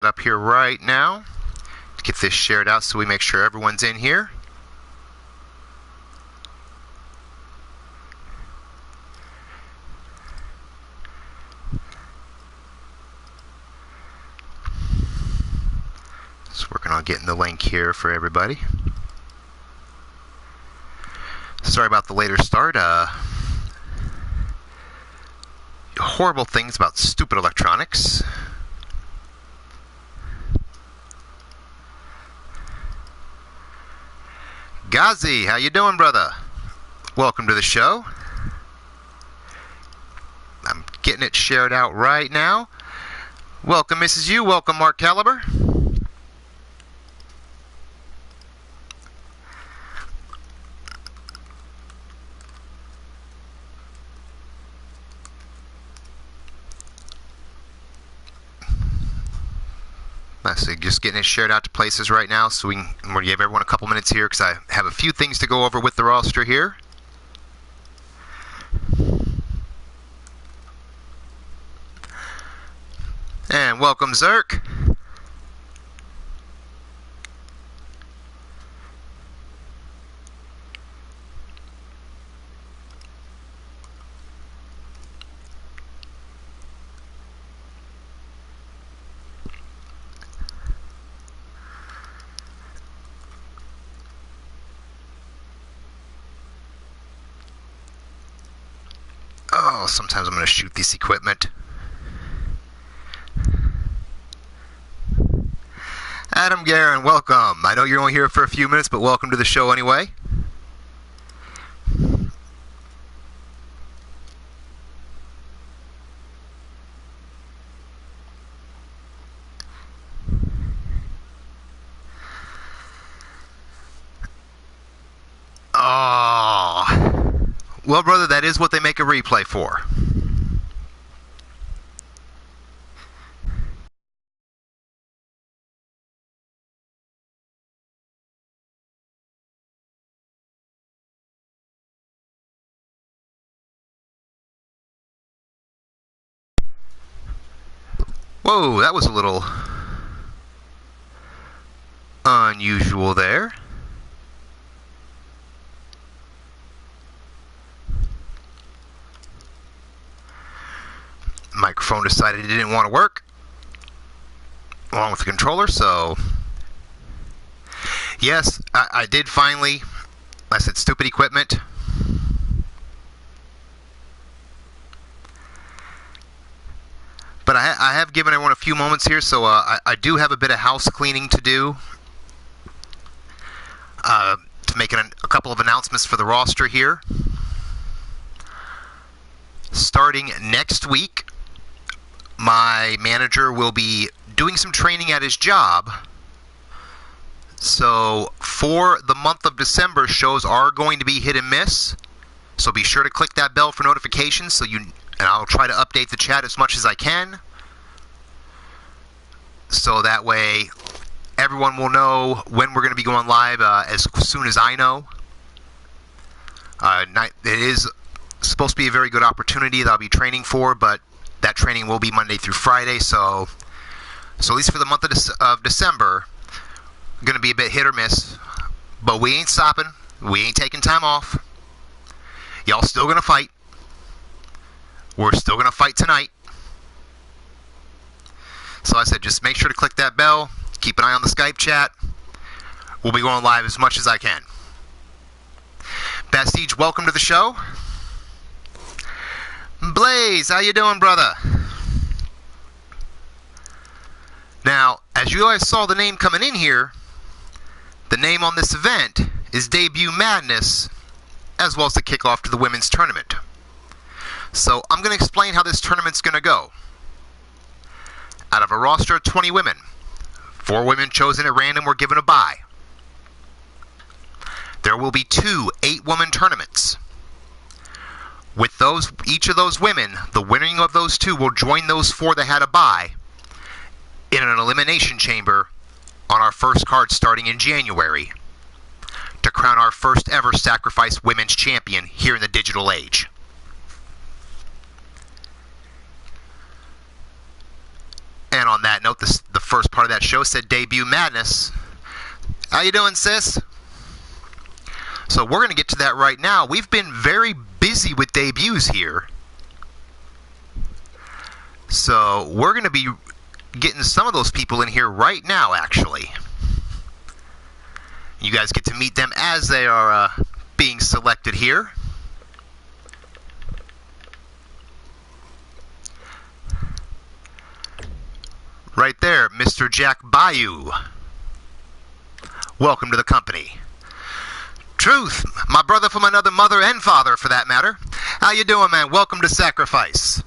Up here right now to get this shared out so we make sure everyone's in here. Just working on getting the link here for everybody. Sorry about the later start. Horrible things about stupid electronics. Ghazi, how you doing, brother? Welcome to the show. I'm getting it shared out right now. Welcome, Mrs. U. Welcome, Mark Caliber. So just getting it shared out to places right now, so we're going to give everyone a couple minutes here because I have a few things to go over with the roster here. And welcome, Zerk. Oh, sometimes I'm going to shoot this equipment. Adam Guerin, welcome. I know you're only here for a few minutes, but welcome to the show anyway. Oh, well, brother, that is what they make a replay for. Whoa, that was a little unusual there. Microphone decided it didn't want to work along with the controller, so yes, I did finally. I said stupid equipment. But I have given everyone a few moments here, so I do have a bit of house cleaning to do. To make a couple of announcements for the roster here. Starting next week, my manager will be doing some training at his job. So for the month of December, shows are going to be hit and miss. So be sure to click that bell for notifications and I'll try to update the chat as much as I can. So that way everyone will know when we're going to be going live as soon as I know. It is supposed to be a very good opportunity that I'll be training for, but that training will be Monday through Friday. So at least for the month of December, going to be a bit hit or miss. But we ain't stopping. We ain't taking time off. Y'all still going to fight. We're still going to fight tonight. So I said, just make sure to click that bell. Keep an eye on the Skype chat. We'll be going live as much as I can. Bastige, welcome to the show. Blaze, how you doing, brother? Now, as you guys saw the name coming in here, the name on this event is Debut Madness, as well as the kickoff to the women's tournament. So I'm going to explain how this tournament's going to go. Out of a roster of 20 women, 4 women chosen at random were given a bye. There will be 2 8-woman tournaments. With each of those women, the winning of those 2 will join those 4 that had a bye in an elimination chamber on our first card starting in January to crown our first ever Sacrifice Women's Champion here in the digital age. And on that note, the first part of that show said Debut Madness. How you doing, sis? So we're going to get to that right now. We've been very busy with debuts here. So we're going to be getting some of those people in here right now, actually. You guys get to meet them as they are being selected here. Right there, Mr. Jack Bayou. Welcome to the company. Truth, my brother from another mother and father, for that matter. How you doing, man? Welcome to Sacrifice.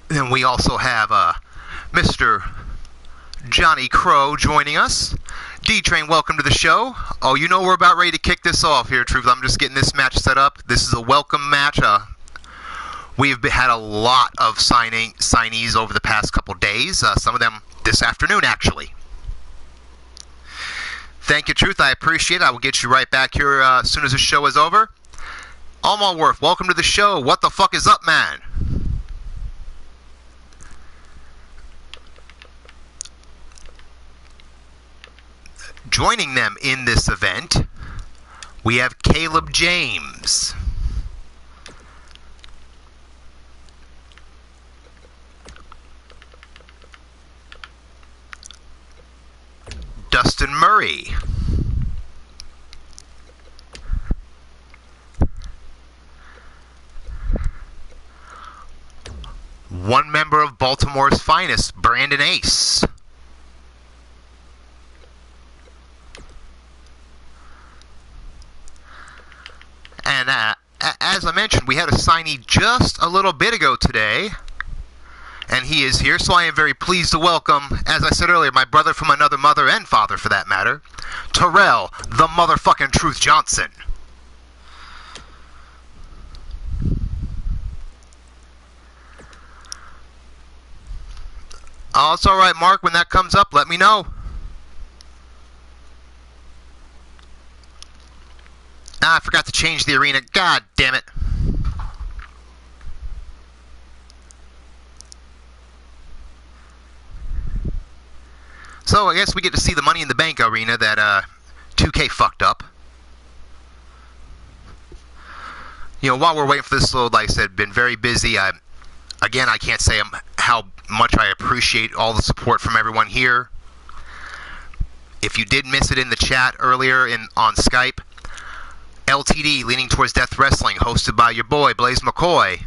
Then we also have Mr. Johnny Crow joining us. D-Train, welcome to the show. Oh, you know we're about ready to kick this off here, Truth. I'm just getting this match set up. This is a welcome match. We've had a lot of signees over the past couple days. Some of them this afternoon, actually. Thank you, Truth. I appreciate it. I will get you right back here as soon as the show is over. Almalworth, welcome to the show. What the fuck is up, man? Joining them in this event, we have Caleb James. Dustin Murray. One member of Baltimore's finest, Brandon Ace. And as I mentioned, we had a signee just a little bit ago today, and he is here, so I am very pleased to welcome, as I said earlier, my brother from another mother and father, for that matter, Terrell, the motherfucking Truth Johnson. Oh, it's alright, Mark. When that comes up, let me know. Ah, I forgot to change the arena. God damn it. So, I guess we get to see the Money in the Bank arena that 2K fucked up. You know, while we're waiting for this load, like I said, been very busy. Again, I can't say how much I appreciate all the support from everyone here. If you did miss it in the chat earlier on Skype, LTD, Leaning Towards Death Wrestling, hosted by your boy, Blaze McCoy.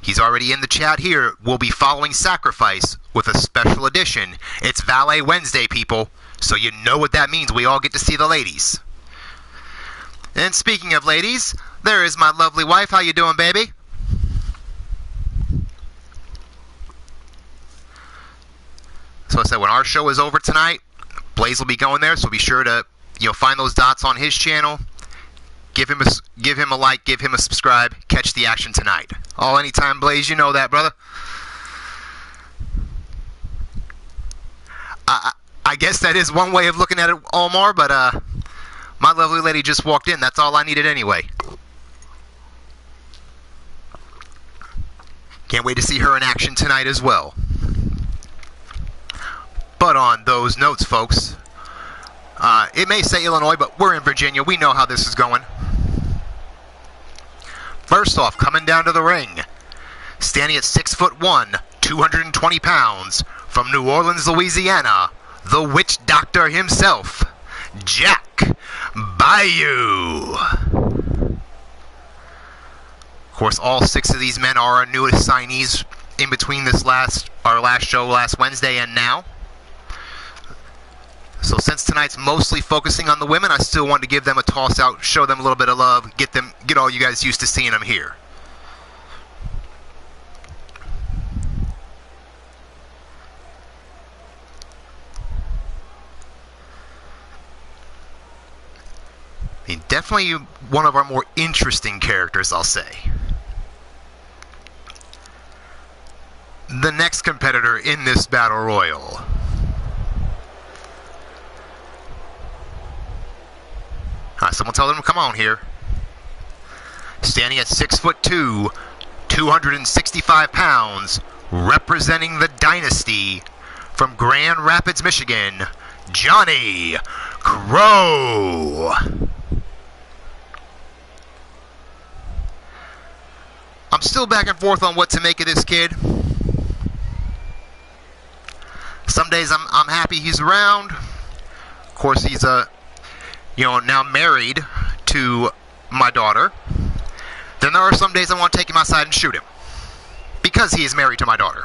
He's already in the chat here. We'll be following Sacrifice with a special edition. It's Valet Wednesday, people, so you know what that means. We all get to see the ladies. And speaking of ladies, there is my lovely wife. How you doing, baby? So I said, when our show is over tonight, Blaze will be going there, so be sure to find those dots on his channel. Give him a like, give him a subscribe, catch the action tonight. Oh, anytime, Blaze, you know that, brother. I guess that is one way of looking at it, Omar, but my lovely lady just walked in. That's all I needed anyway. Can't wait to see her in action tonight as well. But on those notes, folks, it may say Illinois, but we're in Virginia. We know how this is going. First off, coming down to the ring, standing at 6'1", 220 pounds, from New Orleans, Louisiana, the witch doctor himself, Jack Bayou. Of course, all 6 of these men are our newest signees in between our last show last Wednesday and now. So since tonight's mostly focusing on the women, I still want to give them a toss out, show them a little bit of love, get all you guys used to seeing them here. I mean, definitely one of our more interesting characters, I'll say. The next competitor in this battle royal. Someone tell them to come on here. Standing at 6'2", 265 pounds, representing the Dynasty from Grand Rapids, Michigan, Johnny Crow. I'm still back and forth on what to make of this kid. Some days I'm happy he's around. Of course, he's now married to my daughter. Then there are some days I want to take him outside and shoot him because he is married to my daughter.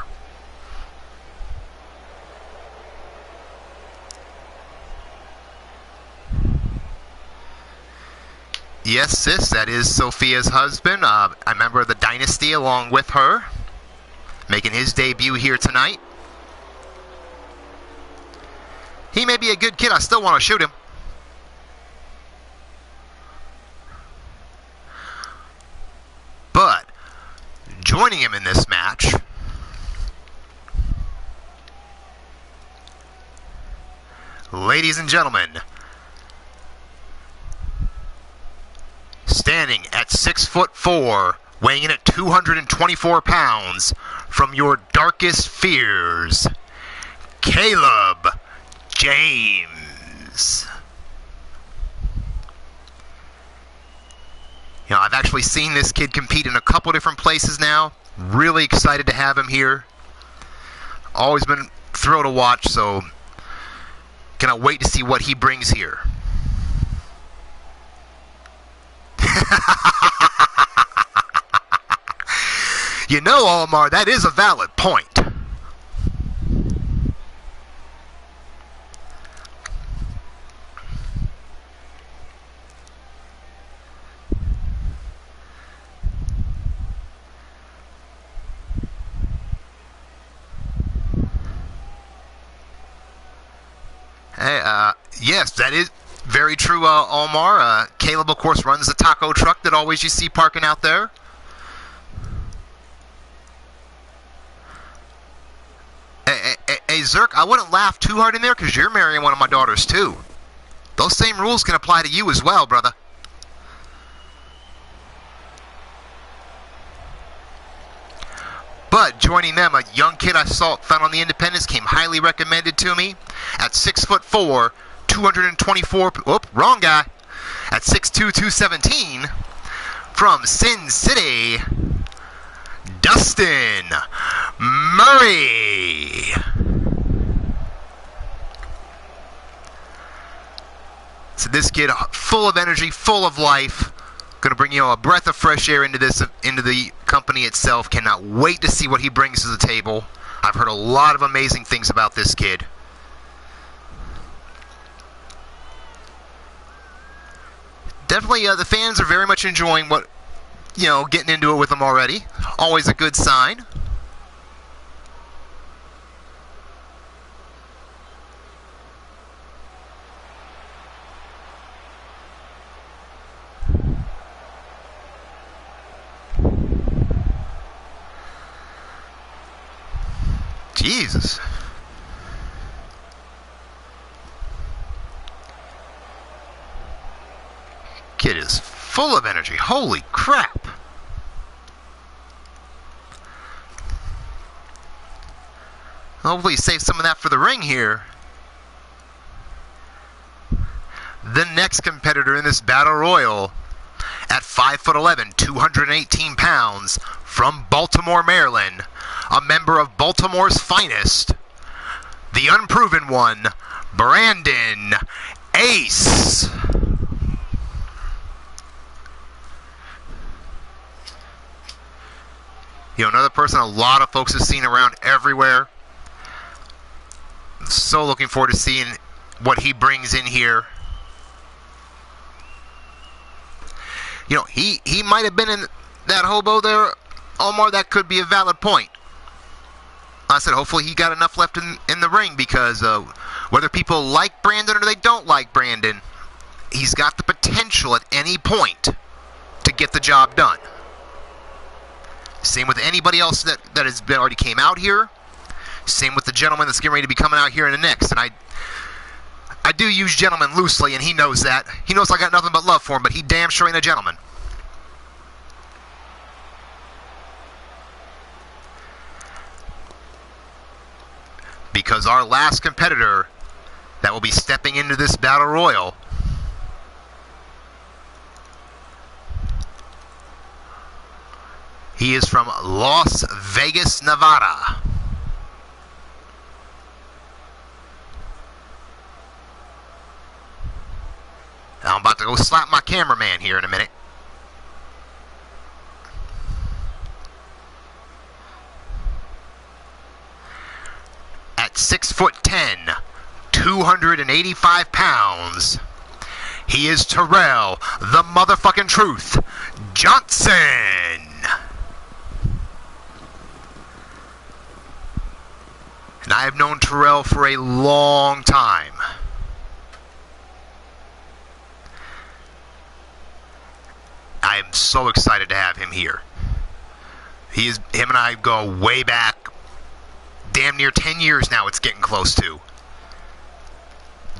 Yes, sis, that is Sophia's husband, a member of the Dynasty along with her, making his debut here tonight. He may be a good kid, I still want to shoot him. But joining him in this match, ladies and gentlemen, standing at 6'4", weighing in at 224 pounds, from your darkest fears, Caleb James. I've actually seen this kid compete in a couple different places now. Really excited to have him here. Always been thrilled to watch, so cannot wait to see what he brings here. Omar, that is a valid point. Yes, that is very true, Omar. Caleb, of course, runs the taco truck that always you see parking out there. Hey, Zerk, I wouldn't laugh too hard in there because you're marrying one of my daughters, too. Those same rules can apply to you as well, brother. But joining them, a young kid I found on the Independents, came highly recommended to me at 6'4", 224. Wrong guy. At 6'2", 217, from Sin City, Dustin Murray. So this kid, full of energy, full of life. Going to bring a breath of fresh air into the company itself. Cannot wait to see what he brings to the table. I've heard a lot of amazing things about this kid. Definitely, the fans are very much enjoying getting into it with him already. Always a good sign. Jesus. Kid is full of energy. Holy crap. Hopefully save some of that for the ring here. The next competitor in this battle royal, at 5'11", 218 pounds, from Baltimore, Maryland, a member of Baltimore's finest, the unproven one, Brandon Ace. Another person a lot of folks have seen around everywhere. So looking forward to seeing what he brings in here. He might have been in that hobo there, Omar. That could be a valid point. I said hopefully he got enough left in the ring, because whether people like Brandon or they don't like Brandon, he's got the potential at any point to get the job done. Same with anybody else that has already came out here. Same with the gentleman that's getting ready to be coming out here in the next. And I do use gentleman loosely, and he knows that. He knows I got nothing but love for him, but he damn sure ain't a gentleman. Because our last competitor that will be stepping into this Battle Royal he is from Las Vegas, Nevada. I'm about to go slap my cameraman here in a minute. At 6'10", 285 pounds, he is Terrell, the motherfucking Truth Johnson. And I have known Terrell for a long time. I am so excited to have him here. Him and I go way back, damn near 10 years now it's getting close to.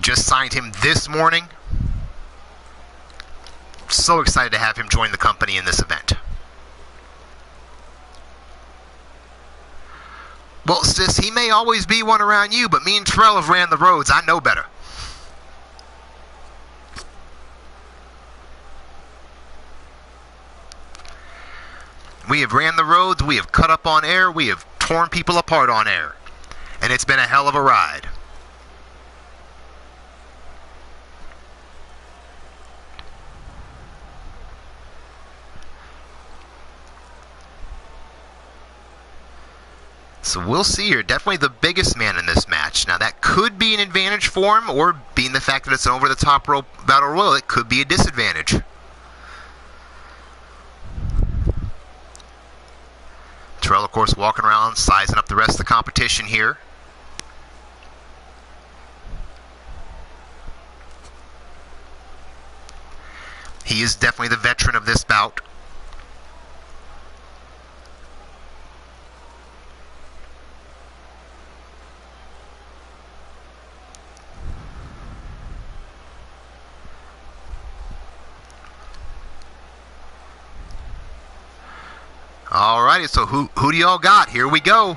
Just signed him this morning. So excited to have him join the company in this event. Well, sis, he may always be one around you, but me and Terrell have ran the roads. I know better. We have ran the roads, we have cut up on air, we have torn people apart on air. And it's been a hell of a ride. So we'll see here. Definitely the biggest man in this match. Now that could be an advantage for him, or being the fact that it's an over-the-top rope battle royal, it could be a disadvantage. Terrell, of course, walking around, sizing up the rest of the competition here. He is definitely the veteran of this bout. Alrighty, so who do y'all got? Here we go.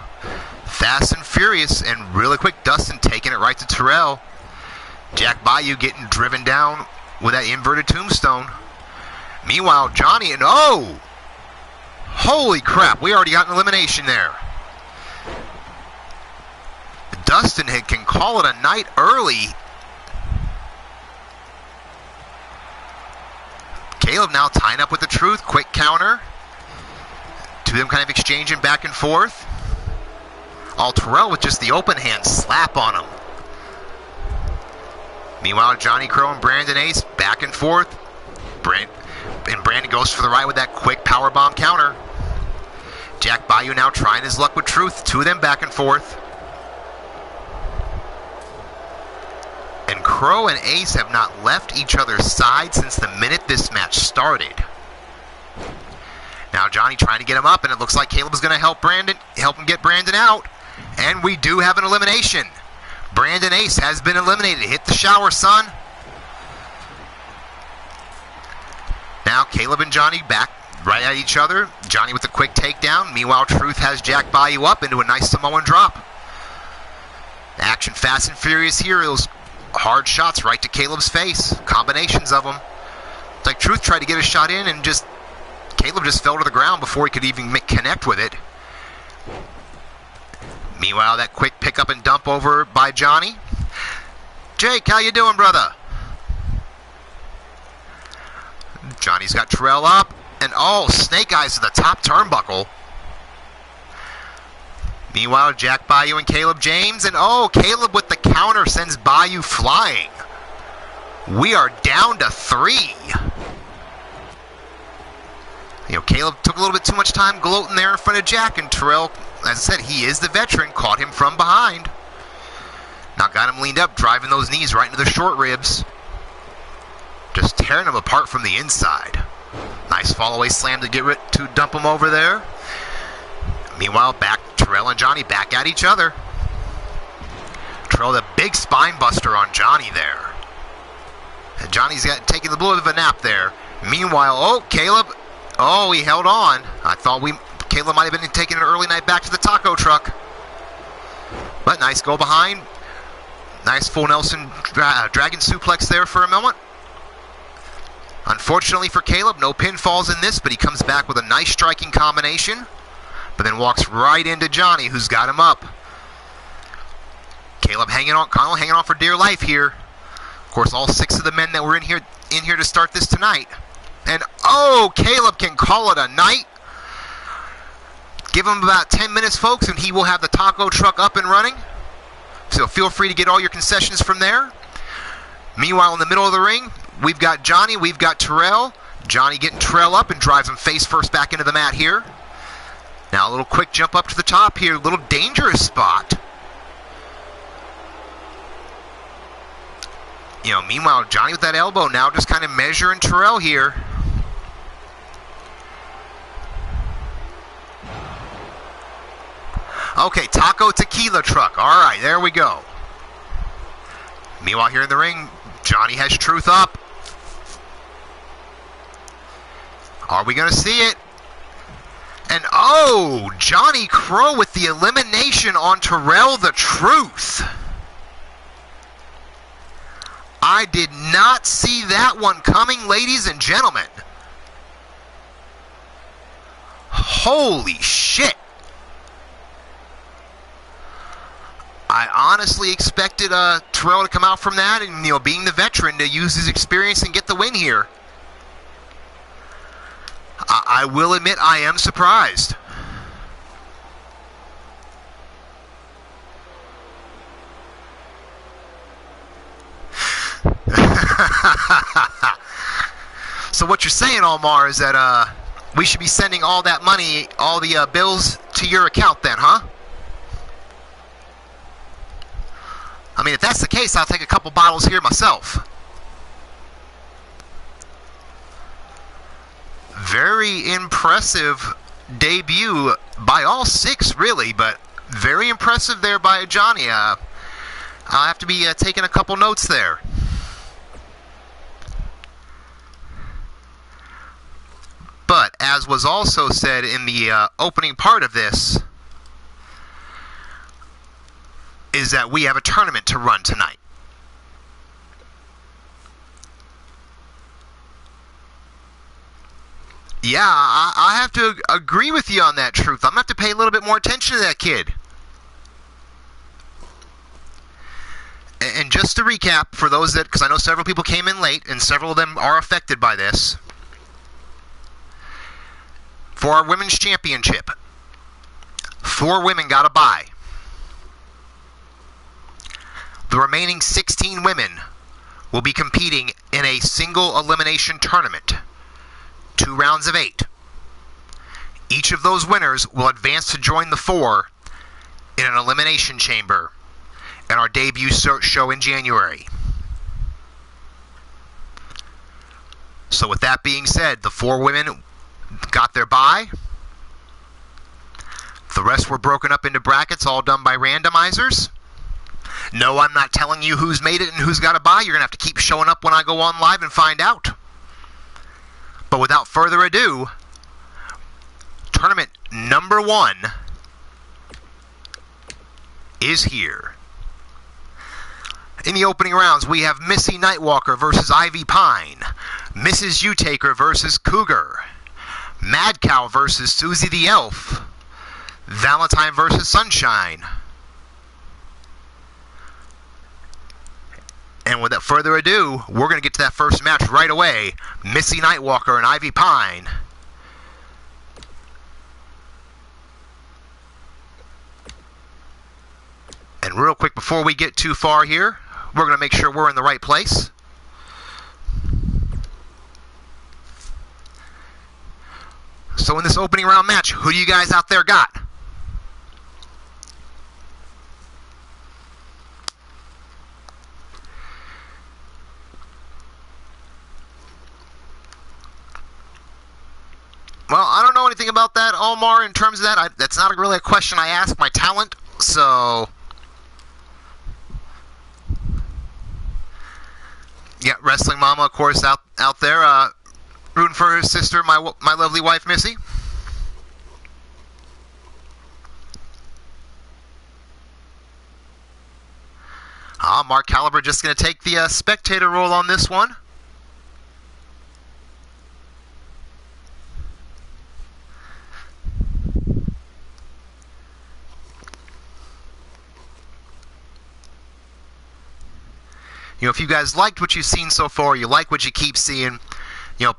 Fast and Furious, and really quick, Dustin taking it right to Terrell. Jack Bayou getting driven down with that inverted tombstone. Meanwhile, Johnny, and oh! Holy crap, we already got an elimination there. Dustin can call it a night early. Caleb now tying up with the Truth, quick counter. Two of them kind of exchanging back and forth. All Terrell with just the open hand slap on him. Meanwhile, Johnny Crow and Brandon Ace back and forth. And Brandon goes for the right with that quick powerbomb counter. Jack Bayou now trying his luck with Truth. Two of them back and forth. And Crow and Ace have not left each other's side since the minute this match started. Now Johnny trying to get him up, and it looks like Caleb is going to help him get Brandon out. And we do have an elimination. Brandon Ace has been eliminated. Hit the shower, son. Now Caleb and Johnny back right at each other. Johnny with a quick takedown. Meanwhile, Truth has Jack Bayou up into a nice Samoan drop. Action fast and furious here. Those hard shots right to Caleb's face. Combinations of them. It's like Truth tried to get a shot in, and Caleb just fell to the ground before he could even connect with it. Meanwhile, that quick pickup and dump over by Johnny. Jake, how you doing, brother? Johnny's got Terrell up. And oh, snake eyes to the top turnbuckle. Meanwhile, Jack Bayou and Caleb James. And oh, Caleb with the counter sends Bayou flying. We are down to 3. Caleb took a little bit too much time gloating there in front of Jack, and Terrell, as I said, he is the veteran, caught him from behind. Now got him leaned up, driving those knees right into the short ribs. Just tearing him apart from the inside. Nice fall-away slam to dump him over there. Meanwhile, back Terrell and Johnny back at each other. Terrell, the big spine buster on Johnny there. And Johnny's taking a little bit of a nap there. Meanwhile, oh, Caleb. Oh, he held on. I thought Caleb might have been taking an early night back to the taco truck. But nice go behind. Nice full Nelson dragon suplex there for a moment. Unfortunately for Caleb, no pinfalls in this, but he comes back with a nice striking combination. But then walks right into Johnny, who's got him up. Caleb hanging on for dear life here. Of course, all 6 of the men that were in here to start this tonight. And oh, Caleb can call it a night. Give him about 10 minutes, folks, and he will have the taco truck up and running. So feel free to get all your concessions from there. Meanwhile, in the middle of the ring, we've got Johnny, we've got Terrell. Johnny getting Terrell up and drives him face first back into the mat here. Now a little quick jump up to the top here, a little dangerous spot. Meanwhile, Johnny with that elbow now just kind of measuring Terrell here. Okay, taco tequila truck. All right, there we go. Meanwhile, here in the ring, Johnny has Truth up. Are we going to see it? And oh, Johnny Crow with the elimination on Terrell the Truth. I did not see that one coming, ladies and gentlemen. Holy shit. I honestly expected Terrell to come out from that and, being the veteran, to use his experience and get the win here. I will admit I am surprised. So what you're saying, Omar, is that we should be sending all that money, all the bills to your account then, huh? I mean, if that's the case, I'll take a couple bottles here myself. Very impressive debut by all 6, really, but very impressive there by Johnny. I'll have to be taking a couple notes there. But, as was also said in the opening part of this, is that we have a tournament to run tonight. Yeah, I have to agree with you on that, Truth. I'm going to have to pay a little bit more attention to that kid. And just to recap, for those that, because I know several people came in late, and several of them are affected by this, for our women's championship, 4 women got a bye. The remaining 16 women will be competing in a single elimination tournament, 2 rounds of 8. Each of those winners will advance to join the 4 in an elimination chamber in our debut show in January. So with that being said, the 4 women got their bye. The rest were broken up into brackets, all done by randomizers. No, I'm not telling you who's made it and who's got a bye. You're going to have to keep showing up when I go on live and find out. But without further ado, tournament number 1 is here. In the opening rounds, we have Missy Nightwalker versus Ivy Pine, Mrs. Utaker versus Cougar, Mad Cow versus Susie the Elf, Valentine versus Sunshine. And without further ado, we're going to get to that first match right away. Missy Nightwalker and Ivy Pine. And real quick, before we get too far here, we're going to make sure we're in the right place. So in this opening round match, who do you guys out there got? Well, I don't know anything about that, Omar, in terms of that. That's not really a question I ask my talent, so... Yeah, Wrestling Mama, of course, out there rooting for her sister, my lovely wife, Missy. Mark Caliber just going to take the spectator role on this one. If you guys liked what you've seen so far, you like what you keep seeing,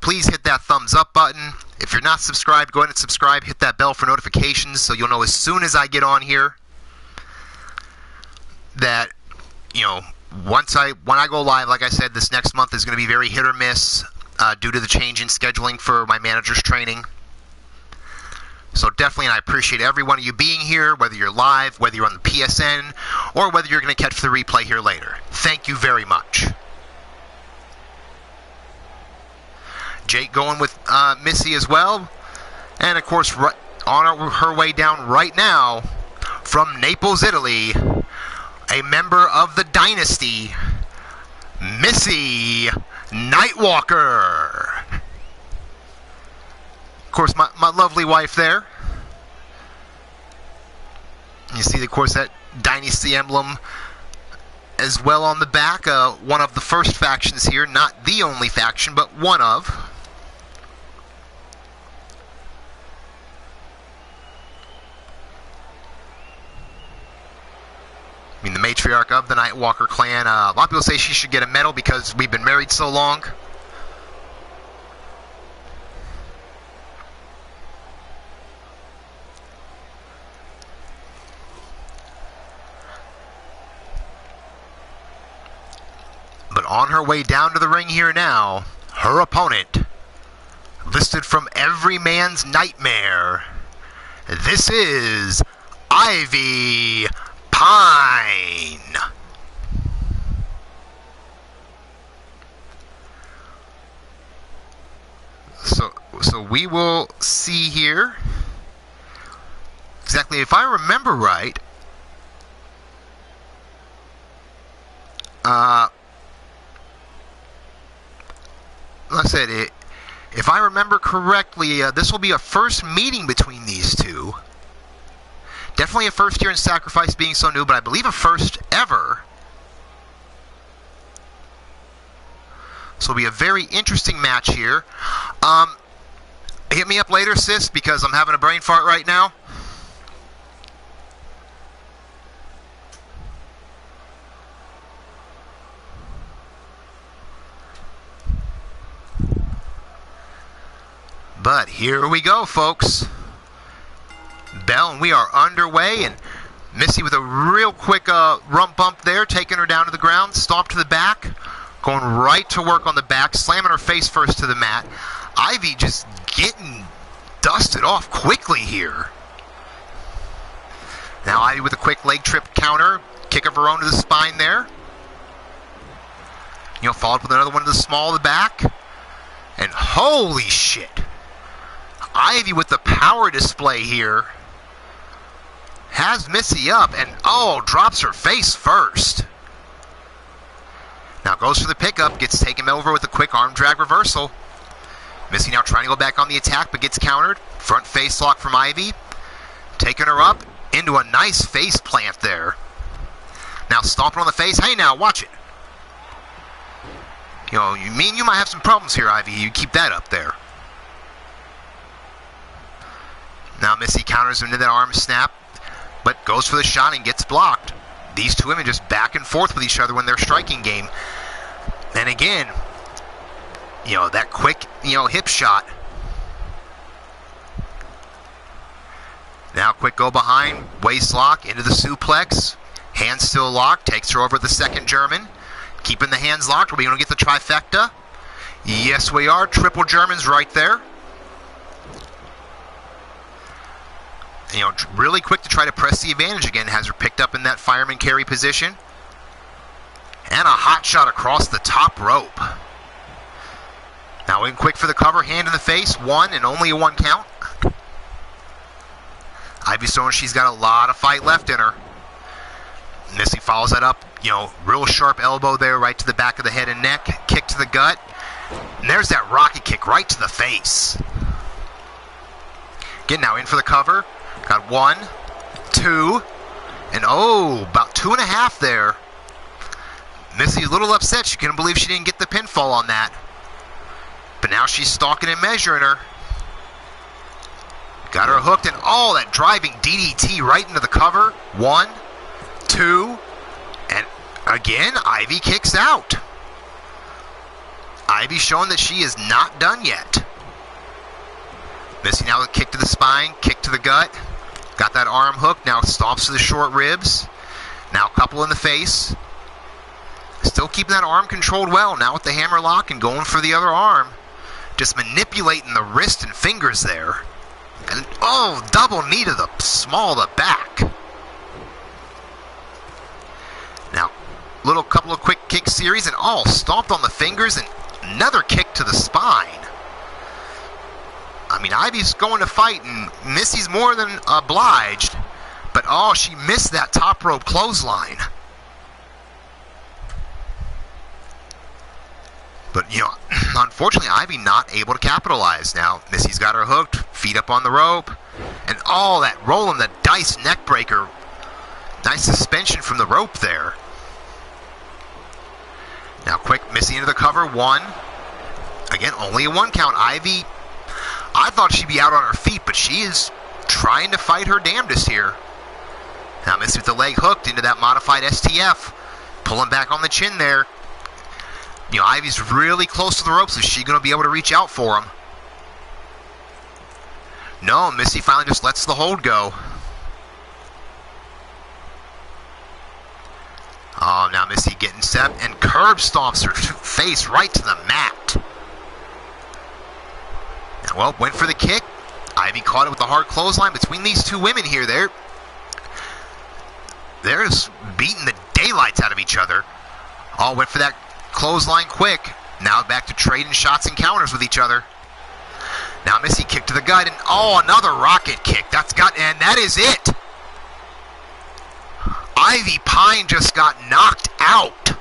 please hit that thumbs up button. If you're not subscribed, go ahead and subscribe. Hit that bell for notifications so you'll know as soon as I get on here that, when I go live, like I said, this next month is going to be very hit or miss due to the change in scheduling for my manager's training. So definitely, and I appreciate every one of you being here, whether you're live, whether you're on the PSN, or whether you're going to catch the replay here later. Thank you very much. Jake going with Missy as well. And, of course, on her way down right now from Naples, Italy, a member of the Dynasty, Missy Nightwalker. Of course, my lovely wife there. You see, of course, that Dynasty emblem as well on the back. One of the first factions here. Not the only faction, but one of. I mean, the matriarch of the Nightwalker clan. A lot of people say she should get a medal because we've been married so long. But on her way down to the ring here now, her opponent, listed from every man's nightmare, this is Ivy Pine. So we will see here exactly, if I remember right, like I said, if I remember correctly, this will be a first meeting between these two. Definitely a first here in Sacrifice, being so new, but I believe a first ever. So it'll be a very interesting match here. Hit me up later, sis, because I'm having a brain fart right now. But here we go, folks. Bell, and we are underway, and Missy with a real quick rump bump there, taking her down to the ground, stomp to the back, going right to work on the back, slamming her face first to the mat. Ivy just getting dusted off quickly here. Now Ivy with a quick leg trip counter, kick of her own to the spine there. Followed with another one to the small of the back. And holy shit. Ivy with the power display here. Has Missy up and, drops her face first. Now goes for the pickup, gets taken over with a quick arm drag reversal. Missy now trying to go back on the attack, but gets countered. Front face lock from Ivy. Taking her up into a nice face plant there. Now stomping on the face. Hey now, watch it. You might have some problems here, Ivy. You keep that up there. Now Missy counters into that arm snap, but goes for the shot and gets blocked. These two women just back and forth with each other when they're striking game. And again, that quick, hip shot. Now quick go behind, waist lock into the suplex. Hands still locked, takes her over the second German. Keeping the hands locked. Are we going to get the trifecta? Yes, we are. Triple Germans right there. Really quick to try to press the advantage again. Has her picked up in that fireman carry position. And a hot shot across the top rope. Now in quick for the cover. Hand in the face. One and only a one count. Ivy showing she's got a lot of fight left in her. Missy follows that up. real sharp elbow there right to the back of the head and neck. Kick to the gut. And there's that rocket kick right to the face. Again, now in for the cover. Got 1, 2, and about 2.5 there. Missy a little upset. She couldn't believe she didn't get the pinfall on that. But now she's stalking and measuring her. Got her hooked, and that driving DDT right into the cover. 1, 2, and again, Ivy kicks out. Ivy showing that she is not done yet. Missy now with a kick to the spine, kick to the gut. Got that arm hook, now stomps to the short ribs. Now a couple in the face. Still keeping that arm controlled well, now with the hammer lock and going for the other arm. Just manipulating the wrist and fingers there. And double knee to the small of the back. Now, little couple of quick kick series and stomped on the fingers and another kick to the spine. I mean, Ivy's going to fight and Missy's more than obliged. But she missed that top rope clothesline. But, unfortunately, Ivy not able to capitalize. Now, Missy's got her hooked, feet up on the rope, and that rolling the dice neck breaker. Nice suspension from the rope there. Now, quick, Missy into the cover, 1. Again, only a 1 count. Ivy, I thought she'd be out on her feet, but she is trying to fight her damnedest here. Now, Missy with the leg hooked into that modified STF. Pulling back on the chin there. Ivy's really close to the ropes. Is she going to be able to reach out for him? No, Missy finally just lets the hold go. Now Missy getting set and curb stomps her face right to the mat. Now, went for the kick. Ivy caught it with the hard clothesline between these two women here. They're just beating the daylights out of each other. Went for that clothesline quick. Now back to trading shots and counters with each other. Now Missy kick to the gut and another rocket kick. And that is it. Ivy Pine just got knocked out.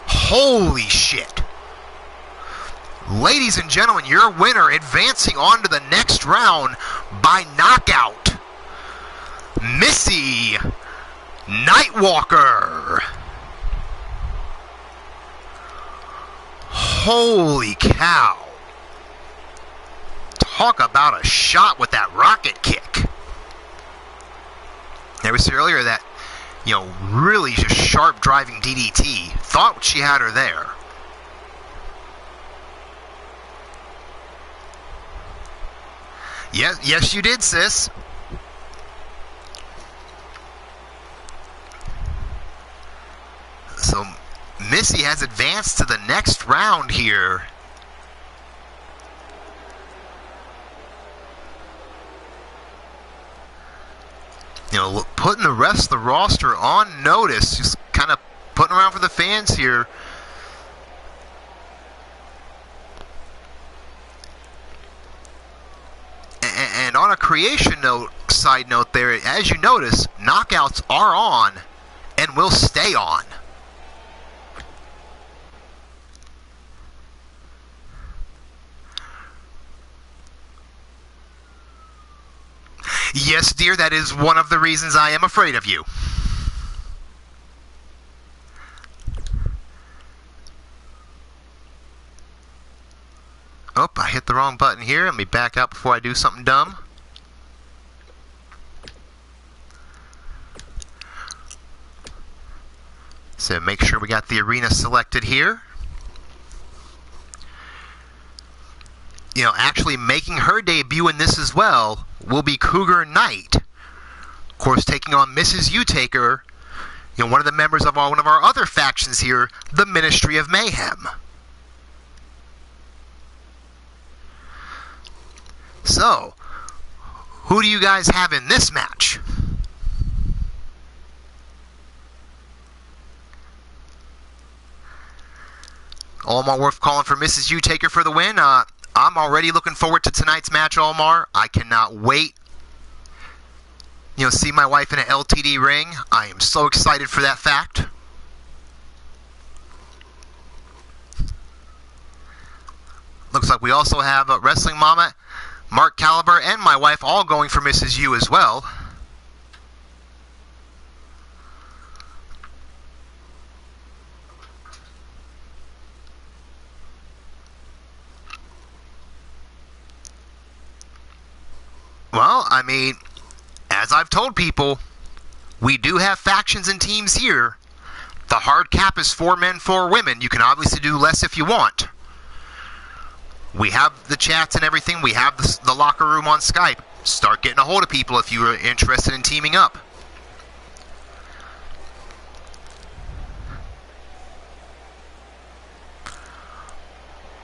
Holy shit. Ladies and gentlemen, your winner advancing on to the next round by knockout, Missy Nightwalker. Holy cow. Talk about a shot with that rocket kick. There was earlier that, really just sharp driving DDT. Thought she had her there. Yes, you did, sis. So Missy has advanced to the next round here. Putting the rest of the roster on notice, just kind of putting around for the fans here. And on a creation side note there, as you notice, knockouts are on and will stay on. Yes, dear, that is one of the reasons I am afraid of you. I hit the wrong button here. Let me back up before I do something dumb. So make sure we got the arena selected here. Actually making her debut in this as well will be Cougar Knight. Of course, taking on Mrs. U-Taker, one of the members of one of our other factions here, the Ministry of Mayhem. So, who do you guys have in this match? Omar Wolf calling for Mrs. U-Taker for the win. I'm already looking forward to tonight's match, Omar. I cannot wait. See my wife in an LTD ring. I am so excited for that fact. like we also have Wrestling Mama, Mark Caliber, and my wife all going for Mrs. U as well. Well, I mean, as I've told people, we do have factions and teams here. The hard cap is 4 men, 4 women. You can obviously do less if you want. We have the chats and everything. We have the locker room on Skype. Start getting a hold of people if you are interested in teaming up.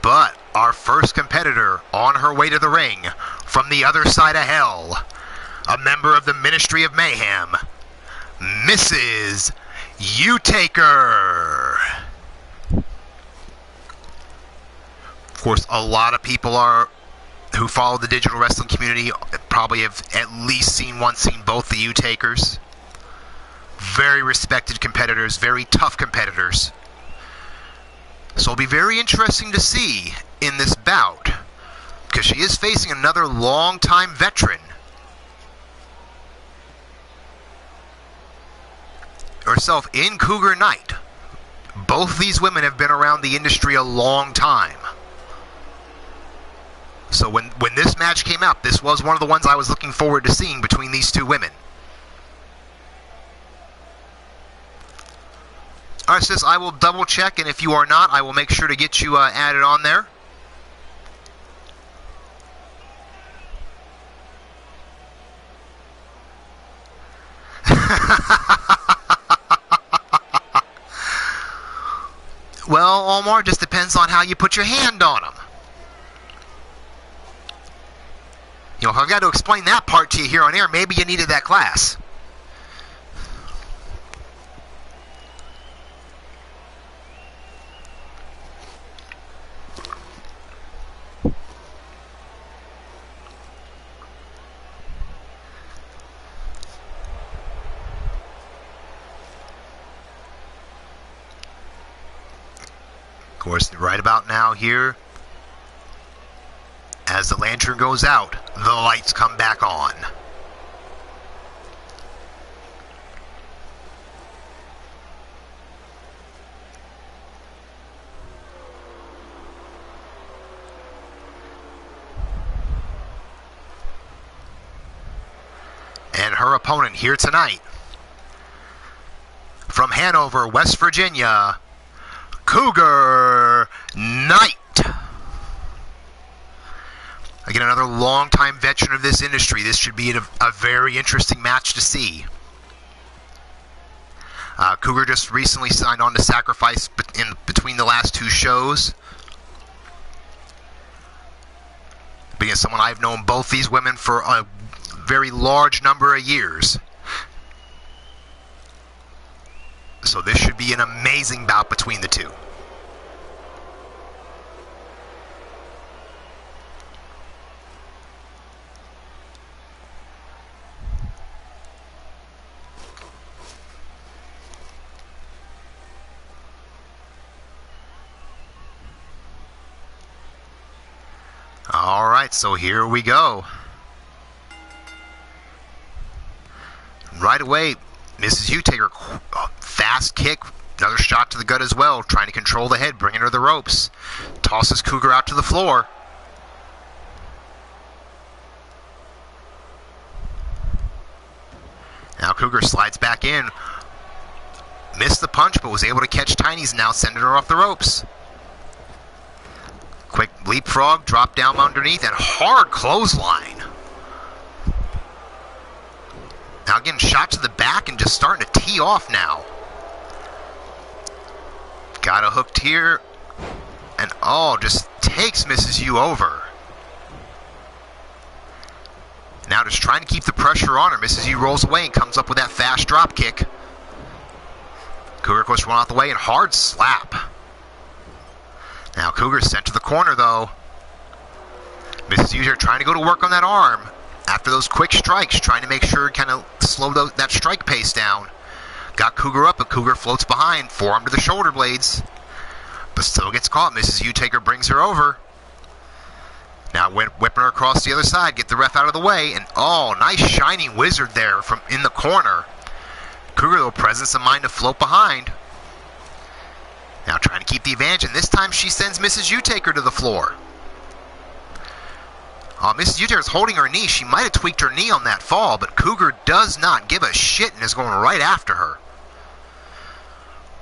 But our first competitor on her way to the ring from the other side of hell, a member of the Ministry of Mayhem, Mrs. U-Taker. Of course, a lot of people who follow the digital wrestling community probably have at least seen both the U-Takers. Very respected competitors, very tough competitors. So it'll be very interesting to see in this bout, because she is facing another long-time veteran. Herself in Cougar Knight. Both these women have been around the industry a long time. So when this match came out, this was one of the ones I was looking forward to seeing between these two women. Alright, sis, I will double check, and if you are not, I will make sure to get you added on there. Well, Omar, just depends on how you put your hand on them. You know, if I've got to explain that part to you here on air, maybe you needed that class. Of course, right about now here, as the lantern goes out, the lights come back on. And her opponent here tonight, from Hanover, West Virginia, Cougar Knight. Again, another longtime veteran of this industry. This should be a very interesting match to see. Cougar just recently signed on to Sacrifice in between the last 2 shows. Being someone I've known both these women for a very large number of years. So this should be an amazing bout between the two. Alright, so here we go. Right away, Mrs. U-Taker, fast kick, another shot to the gut as well, trying to control the head, bringing her to the ropes. Tosses Cougar out to the floor. Now Cougar slides back in. Missed the punch, but was able to catch Tiny's, now sending her off the ropes. Quick leapfrog, drop down underneath, and hard clothesline. Now getting shot to the back and just starting to tee off now. Got a hooked here. And just takes Mrs. U over. Now just trying to keep the pressure on her. Mrs. U rolls away and comes up with that fast drop kick. Cougar, of course, run out the way and hard slap. Now Cougar sent to the corner though. Mrs. U trying to go to work on that arm. After those quick strikes, trying to make sure kind of slow that strike pace down. Got Cougar up, but Cougar floats behind, forearm to the shoulder blades. But still gets caught. Mrs. U-Taker brings her over. Now whipping her across the other side, get the ref out of the way, and oh, nice shining wizard there from in the corner. Cougar, though, presence of mind to float behind. Now trying to keep the advantage, and this time she sends Mrs. Utaker to the floor. Mrs. Utaker is holding her knee. She might have tweaked her knee on that fall, but Cougar does not give a shit and is going right after her.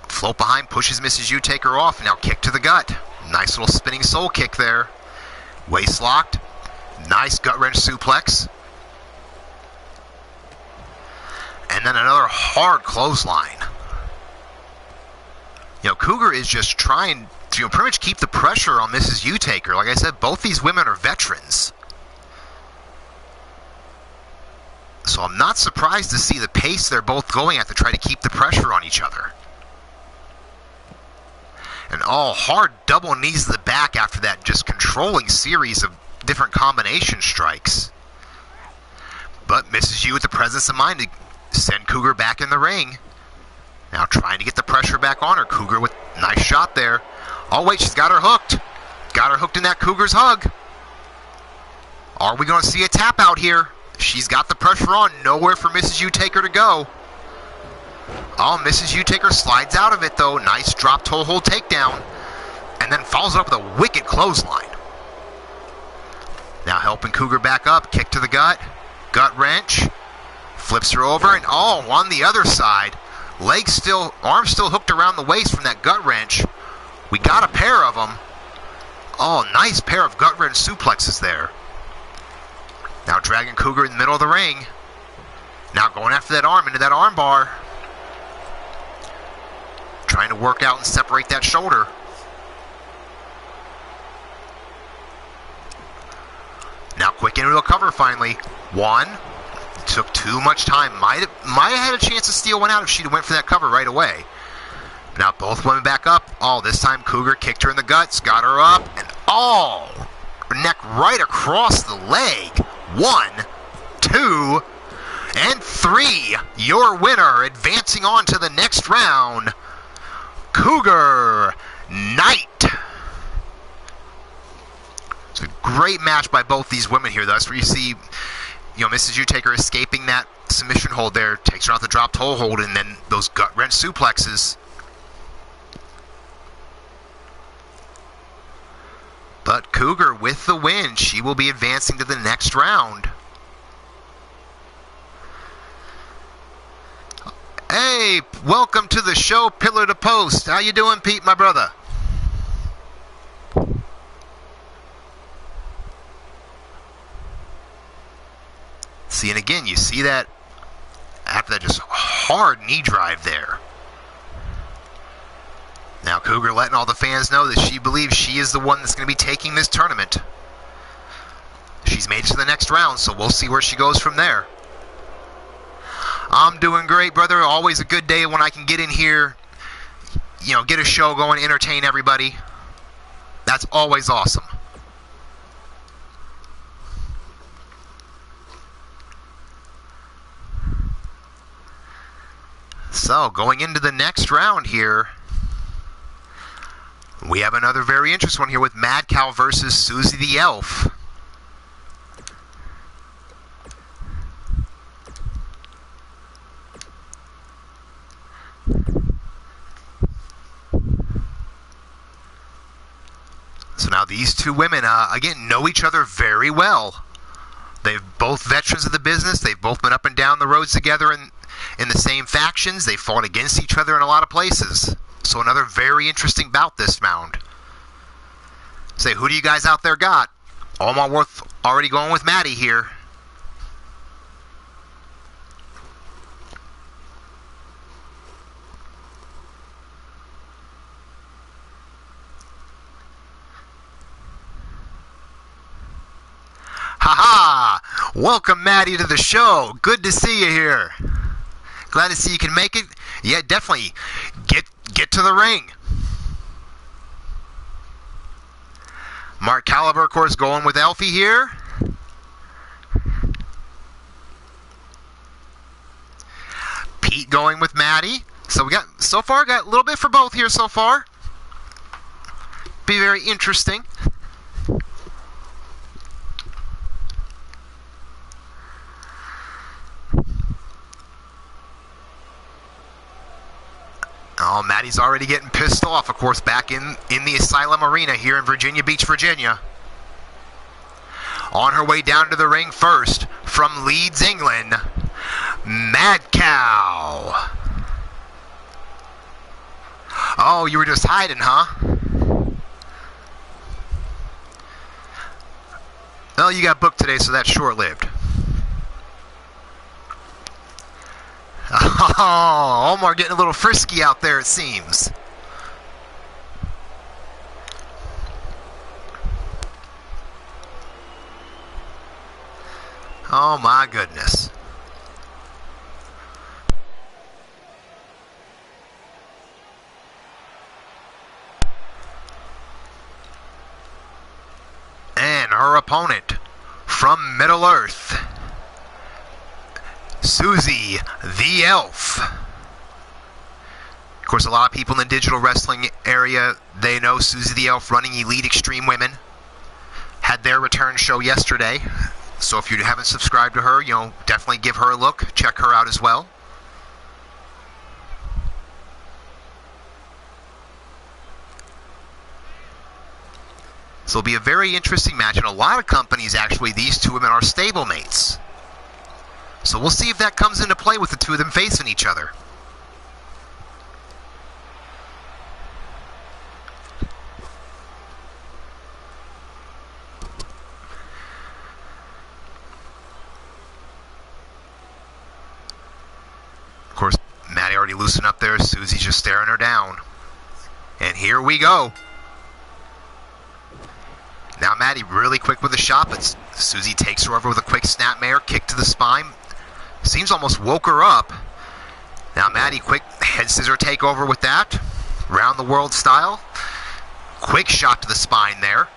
Float behind, pushes Mrs. Utaker off. Now kick to the gut. Nice little spinning soul kick there. Waist locked. Nice gut wrench suplex. And then another hard clothesline. Cougar is just trying to pretty much keep the pressure on Mrs. Utaker. Like I said, both these women are veterans. So I'm not surprised to see the pace they're both going at to try to keep the pressure on each other. And hard double knees to the back after that just controlling series of different combination strikes. But Mrs. U with the presence of mind to send Cougar back in the ring. Now trying to get the pressure back on her. Cougar with a nice shot there. Oh wait, she's got her hooked. Got her hooked in that Cougar's hug. Are we going to see a tap out here? She's got the pressure on. Nowhere for Mrs. Utaker to go. Oh, Mrs. Utaker slides out of it, though. Nice drop toe hold takedown. And then follows it up with a wicked clothesline. Now helping Cougar back up. Kick to the gut. Gut wrench. Flips her over. And on the other side. Arms still hooked around the waist from that gut wrench. We got a pair of them. Oh, nice pair of gut wrench suplexes there. Now dragging Cougar in the middle of the ring. Now going after that arm into that arm bar. Trying to work out and separate that shoulder. Now quick into a cover finally. One. Took too much time. Might have had a chance to steal one out if she'd went for that cover right away. Now both women back up. This time Cougar kicked her in the guts. Got her up. And her neck right across the leg. 1, 2, and 3. Your winner advancing on to the next round. Cougar Knight. It's a great match by both these women here. That's where you see, Mrs. Utaker escaping that submission hold there. Takes her out the drop toe hold, and then those gut wrench suplexes. But Cougar with the win. She will be advancing to the next round. Hey, welcome to the show, Pillar to Post. How you doing, Pete, my brother? See, and again, you see that after that just hard knee drive there. Now Cougar letting all the fans know that she believes she is the one that's going to be taking this tournament. She's made it to the next round, so we'll see where she goes from there. I'm doing great, brother. Always a good day when I can get in here, get a show going, entertain everybody. That's always awesome. So, going into the next round here, we have another very interesting one here with Mad Cow versus Susie the Elf. So now these two women, again, know each other very well. They've both veterans of the business. They've both been up and down the roads together in the same factions. They fought against each other in a lot of places. So another very interesting bout this round. Say, who do you guys out there got? Allmarworth already going with Maddie here. Haha! Welcome, Maddie, to the show. Good to see you here. Glad to see you can make it. Yeah, definitely. Get to the ring. Mark Caliber, of course, going with Elfie here. Pete going with Maddie. So we got a little bit for both here so far. Be very interesting. Maddie's already getting pissed off, of course, back in the Asylum Arena here in Virginia Beach, Virginia. On her way down to the ring first, from Leeds, England, Mad Cow. Oh, you were just hiding, huh? Well, you got booked today, so that's short-lived. Oh, Omar getting a little frisky out there, it seems. Oh, my goodness. And her opponent from Middle-earth, Susie the Elf. Of course, a lot of people in the digital wrestling area, they know Susie the Elf running Elite Extreme Women. Had their return show yesterday. So if you haven't subscribed to her, definitely give her a look. Check her out as well. So it'll be a very interesting match. And a lot of companies, actually, these two women are stablemates. So we'll see if that comes into play with the two of them facing each other. Of course, Maddie already loosened up there. Susie's just staring her down. And here we go. Now Maddie really quick with the shot, but Susie takes her over with a quick snapmare, kick to the spine. Seems almost woke her up. Now Maddie, quick head scissor takeover with that. Round the world style. Quick shot to the spine there.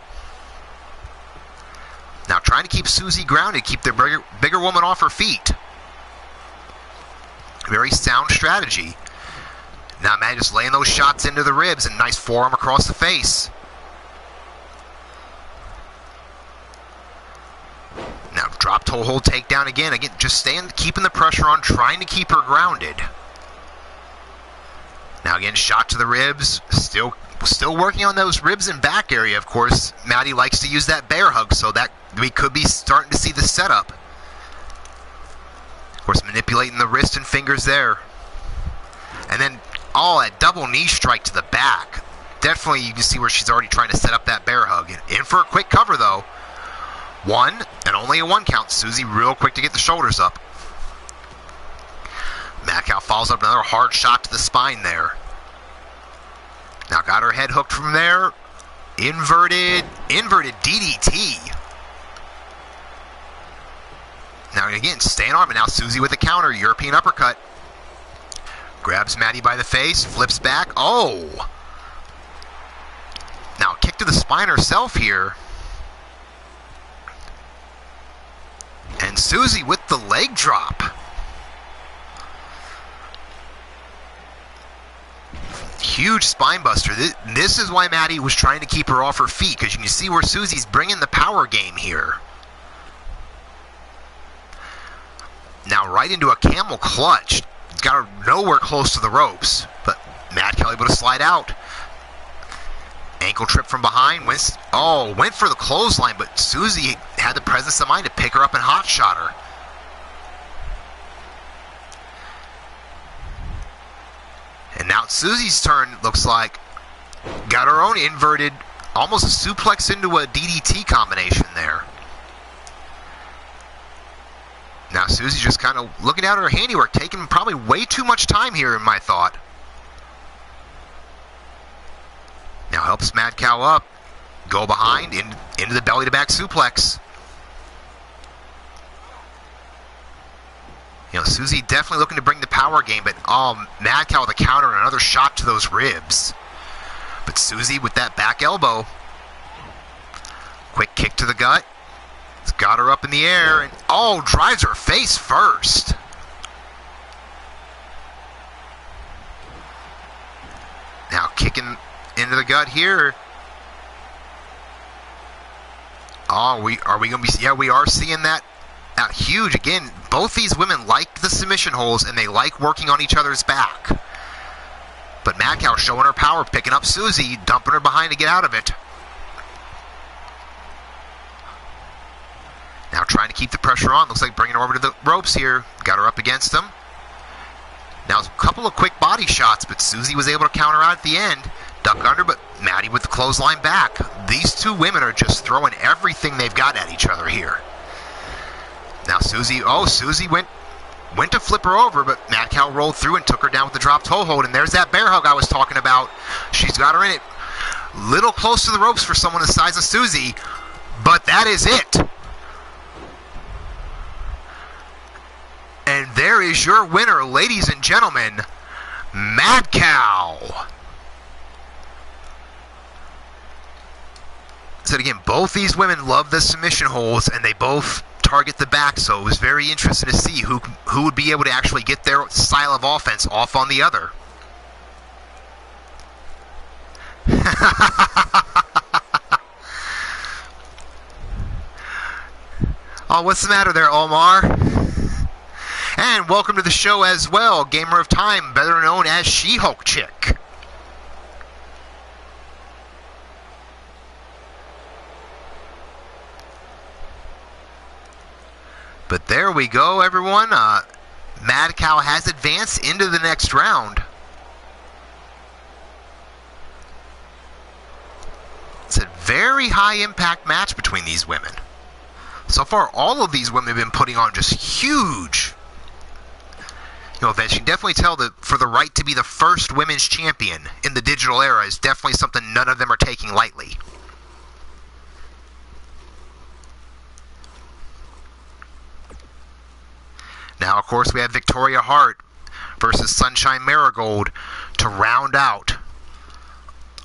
Now trying to keep Susie grounded, keep the bigger woman off her feet. Very sound strategy. Now Maddie just laying those shots into the ribs and nice forearm across the face. Now drop toe hold takedown again. Again, just keeping the pressure on, trying to keep her grounded. Now again, shot to the ribs. Still working on those ribs and back area, of course. Maddie likes to use that bear hug, so that we could be starting to see the setup. Of course, manipulating the wrist and fingers there. And then, that double knee strike to the back. Definitely you can see where she's already trying to set up that bear hug. In for a quick cover, though. One, and only a one count. Susie real quick to get the shoulders up. Macau follows up another hard shot to the spine there. Now got her head hooked from there. Inverted DDT. Now again, staying on, but now Susie with the counter, European uppercut. Grabs Maddie by the face, flips back. Oh! Now kick to the spine herself here. And Susie with the leg drop. Huge spine buster. This is why Maddie was trying to keep her off her feet, because you can see where Susie's bringing the power game here. Now right into a camel clutch. Got her nowhere close to the ropes, but Mad Cow able to slide out. Ankle trip from behind. Went for the clothesline, but Susie had the presence of mind to pick her up and hot shot her. And now it's Susie's turn, looks like. Got her own inverted, almost a suplex into a DDT combination there. Now Susie's just kind of looking at her handiwork, taking probably way too much time here in my thought. Now helps Mad Cow up. Go behind, into the belly-to-back suplex. Susie definitely looking to bring the power game, but Mad Cow with a counter and another shot to those ribs. But Susie with that back elbow. Quick kick to the gut. It's got her up in the air, and drives her face first. Now kicking into the gut here. Are we going to be? Yeah, we are seeing that. Now huge again. Both these women like the submission holds, and they like working on each other's back. But Mad Cow showing her power, picking up Susie, dumping her behind to get out of it. Now trying to keep the pressure on. Looks like bringing her over to the ropes here. Got her up against them. Now a couple of quick body shots, but Susie was able to counter out at the end. Duck under, but Maddie with the clothesline back. These two women are just throwing everything they've got at each other here. Now Susie went to flip her over, but Mad Cow rolled through and took her down with the drop toe hold. And there's that bear hug I was talking about. She's got her in it. Little close to the ropes for someone the size of Susie, but that is it. And there is your winner, ladies and gentlemen, Mad Cow. So again, both these women love the submission holds, and they both target the back, so it was very interesting to see who would be able to actually get their style of offense off on the other. Oh, what's the matter there, Omar? And welcome to the show as well, Gamer of Time, better known as She-Hulk Chick. But there we go, everyone. Mad Cow has advanced into the next round. It's a very high-impact match between these women. So far, all of these women have been putting on just huge events. You can definitely tell that for the right to be the first women's champion in the digital era is definitely something none of them are taking lightly. Now, of course, we have Victoria Hart versus Sunshine Marigold to round out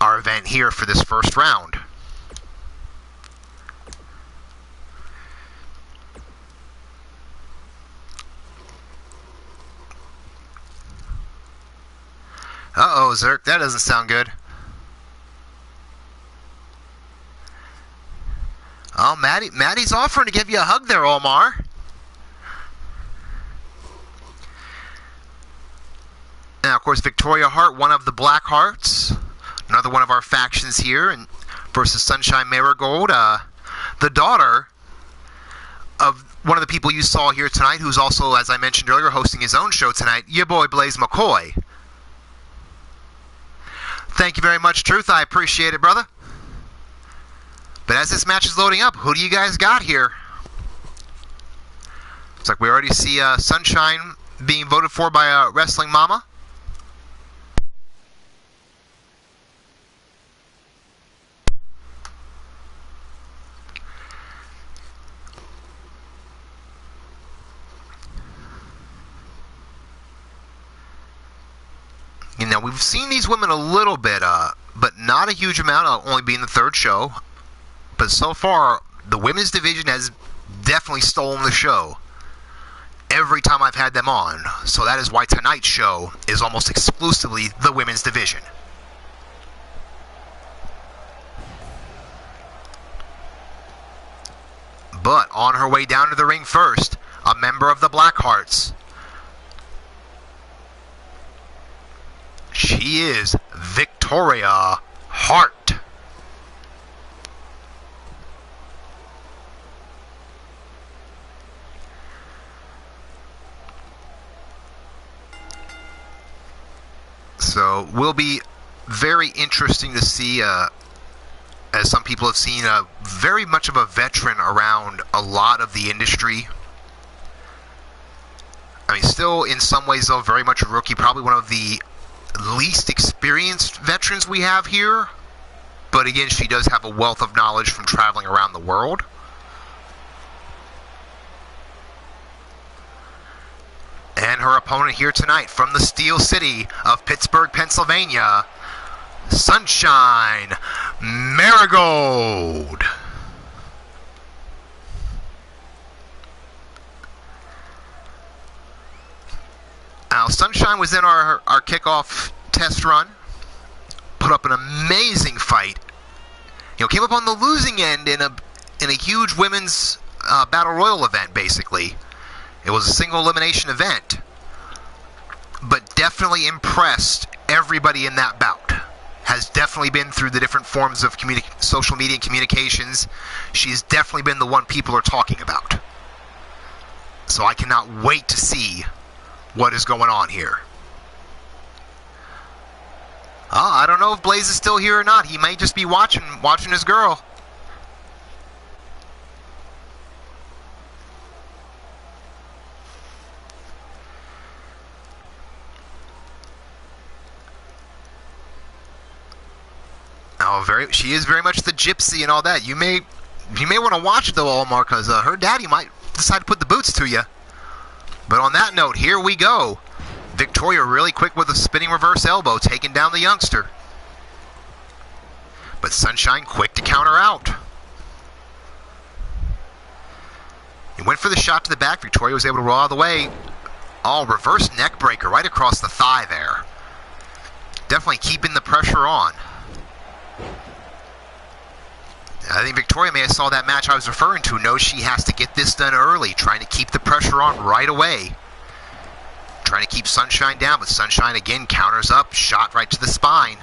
our event here for this first round. Uh-oh, Zerk, that doesn't sound good. Oh, Maddie's offering to give you a hug there, Omar. Now, of course, Victoria Hart, one of the Black Hearts, another one of our factions here, and versus Sunshine Marigold, the daughter of one of the people you saw here tonight, who's also, as I mentioned earlier, hosting his own show tonight, your boy Blaze McCoy. Thank you very much, Truth. I appreciate it, brother. But as this match is loading up, who do you guys got here? Looks like we already see Sunshine being voted for by Wrestling Mama. You know, we've seen these women a little bit, but not a huge amount, only being the third show. But so far, the women's division has definitely stolen the show every time I've had them on. So that is why tonight's show is almost exclusively the women's division. But on her way down to the ring first, a member of the Black Hearts. She is Victoria Hart. So, will be very interesting to see, as some people have seen, very much of a veteran around a lot of the industry. I mean, still in some ways, though, very much a rookie, probably one of the least experienced veterans we have here, but again, she does have a wealth of knowledge from traveling around the world. And her opponent here tonight from the Steel City of Pittsburgh, Pennsylvania, Sunshine Marigold. Now, Sunshine was in our kickoff test run, put up an amazing fight. You know, came up on the losing end in a huge women's battle royal event. Basically, it was a single elimination event, but definitely impressed everybody in that bout has definitely been through the different forms of social media and communications. She's definitely been the one people are talking about. So I cannot wait to see what is going on here. I don't know if Blaze is still here or not. He may just be watching his girl. She is very much the gypsy and all that. You may want to watch it though, Omar, because her daddy might decide to put the boots to you. But on that note, here we go. Victoria really quick with a spinning reverse elbow, taking down the youngster. But Sunshine quick to counter out. He went for the shot to the back. Victoria was able to roll out of the way. Oh, reverse neck breaker right across the thigh there. Definitely keeping the pressure on. I think Victoria may have saw that match I was referring to. Knows she has to get this done early, trying to keep the pressure on right away. Trying to keep Sunshine down, but Sunshine again counters up, shot right to the spine.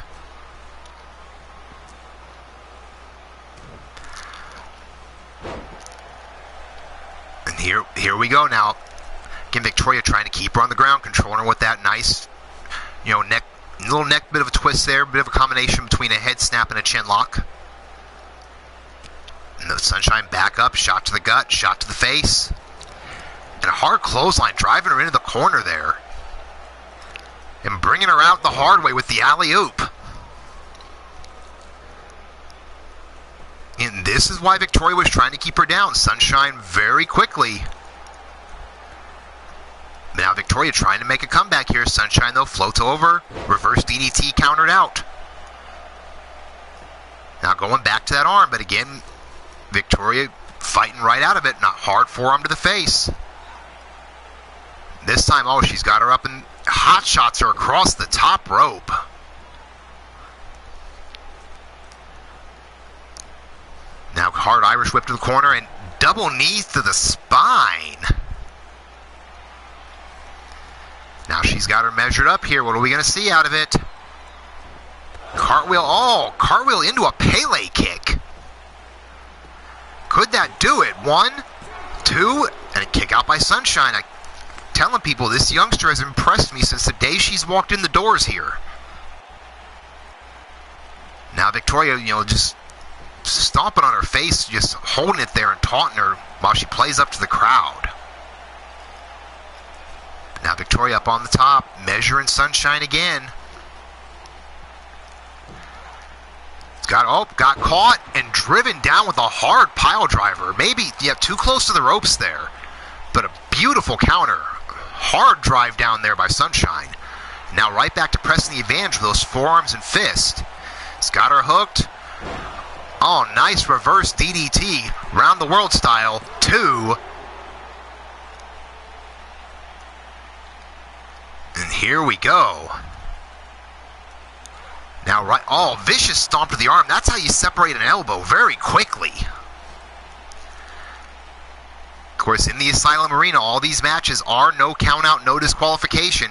And here we go now. Again, Victoria trying to keep her on the ground, controlling her with that nice, little neck bit of a twist there, bit of a combination between a head snap and a chin lock. And the Sunshine back up, shot to the gut, shot to the face. And a hard clothesline, driving her into the corner there. And bringing her out the hard way with the alley-oop. And this is why Victoria was trying to keep her down. Sunshine very quickly. Now Victoria trying to make a comeback here. Sunshine, though, floats over. Reverse DDT countered out. Now going back to that arm, but again, Victoria fighting right out of it. Not hard forearm to the face. This time, she's got her up and hot shots her across the top rope. Now hard Irish whip to the corner and double knees to the spine. Now she's got her measured up here. What are we going to see out of it? Cartwheel. Cartwheel into a Pele kick. Could that do it? 1, 2, and a kick out by Sunshine. I'm telling people, this youngster has impressed me since the day she's walked in the doors here. Now Victoria, just stomping on her face, just holding it there and taunting her while she plays up to the crowd. Now Victoria up on the top, measuring Sunshine again. Got caught and driven down with a hard pile driver. Maybe, too close to the ropes there. But a beautiful counter. Hard drive down there by Sunshine. Now right back to pressing the advantage with those forearms and fists. It's got her hooked. Oh, nice reverse DDT. Round the world style. 2. And here we go. Now, vicious stomp to the arm. That's how you separate an elbow very quickly. Of course, in the Asylum Arena, all these matches are no count out, no disqualification.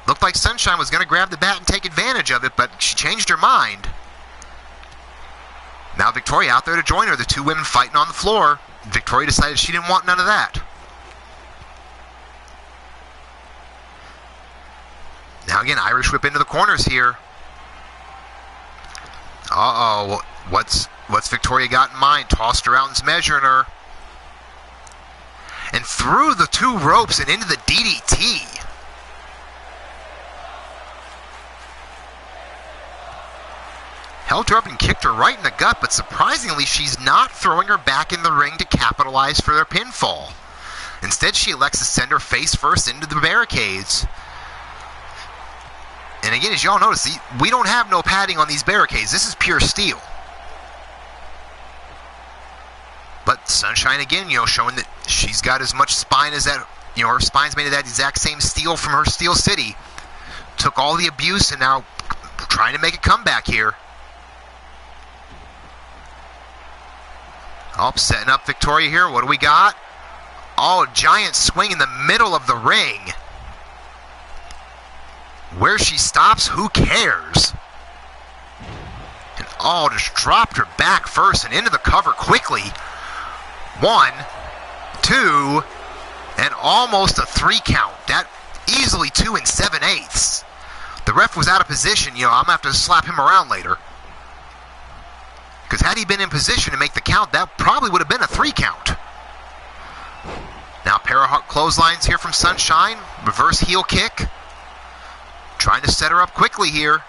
Looked like Sunshine was going to grab the bat and take advantage of it, but she changed her mind. Now Victoria out there to join her. The two women fighting on the floor. Victoria decided she didn't want none of that. Now again, Irish whip into the corners here. Uh-oh. What's Victoria got in mind? Tossed her out and's measuring her. And through the 2 ropes and into the DDT. Held her up and kicked her right in the gut, but surprisingly, she's not throwing her back in the ring to capitalize for their pinfall. Instead, she elects to send her face first into the barricades. And again, as y'all notice, we don't have no padding on these barricades. This is pure steel. But Sunshine again, showing that she's got as much spine as that, her spine's made of that exact same steel from her Steel City. Took all the abuse and now trying to make a comeback here. Setting up Victoria here. What do we got? A giant swing in the middle of the ring. Where she stops, who cares? And just dropped her back first and into the cover quickly. 1, 2, and almost a 3 count. That easily 2 7/8. The ref was out of position. I'm going to have to slap him around later. Because had he been in position to make the count, that probably would have been a 3 count. Now, pair of clotheslines here from Sunshine. Reverse heel kick. Trying to set her up quickly here.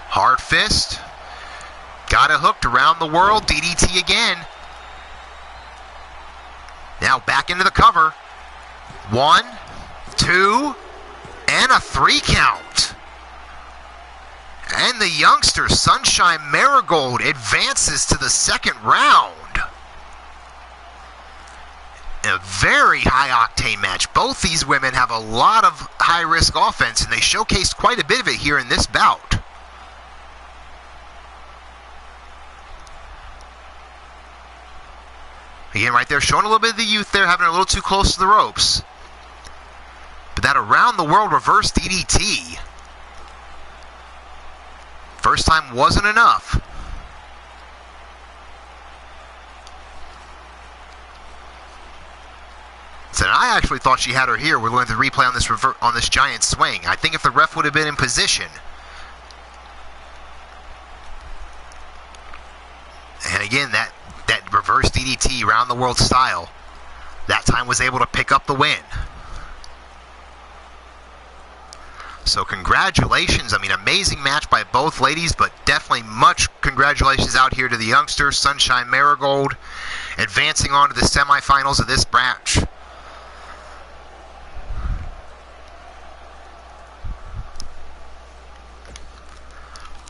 Hard fist. Got it hooked around the world. DDT again. Now back into the cover. 1, 2, and a 3 count. And the youngster, Sunshine Marigold, advances to the second round. A very high-octane match. Both these women have a lot of high-risk offense, and they showcased quite a bit of it here in this bout. Again, right there, showing a little bit of the youth there, having a little too close to the ropes. But that around-the-world reverse DDT. First time wasn't enough. So I actually thought she had her here. We're going to replay on this giant swing. I think if the ref would have been in position. And again, that reverse DDT around the world style, that time was able to pick up the win. So congratulations. I mean, amazing match by both ladies, but definitely much congratulations out here to the youngster, Sunshine Marigold, advancing on to the semifinals of this match.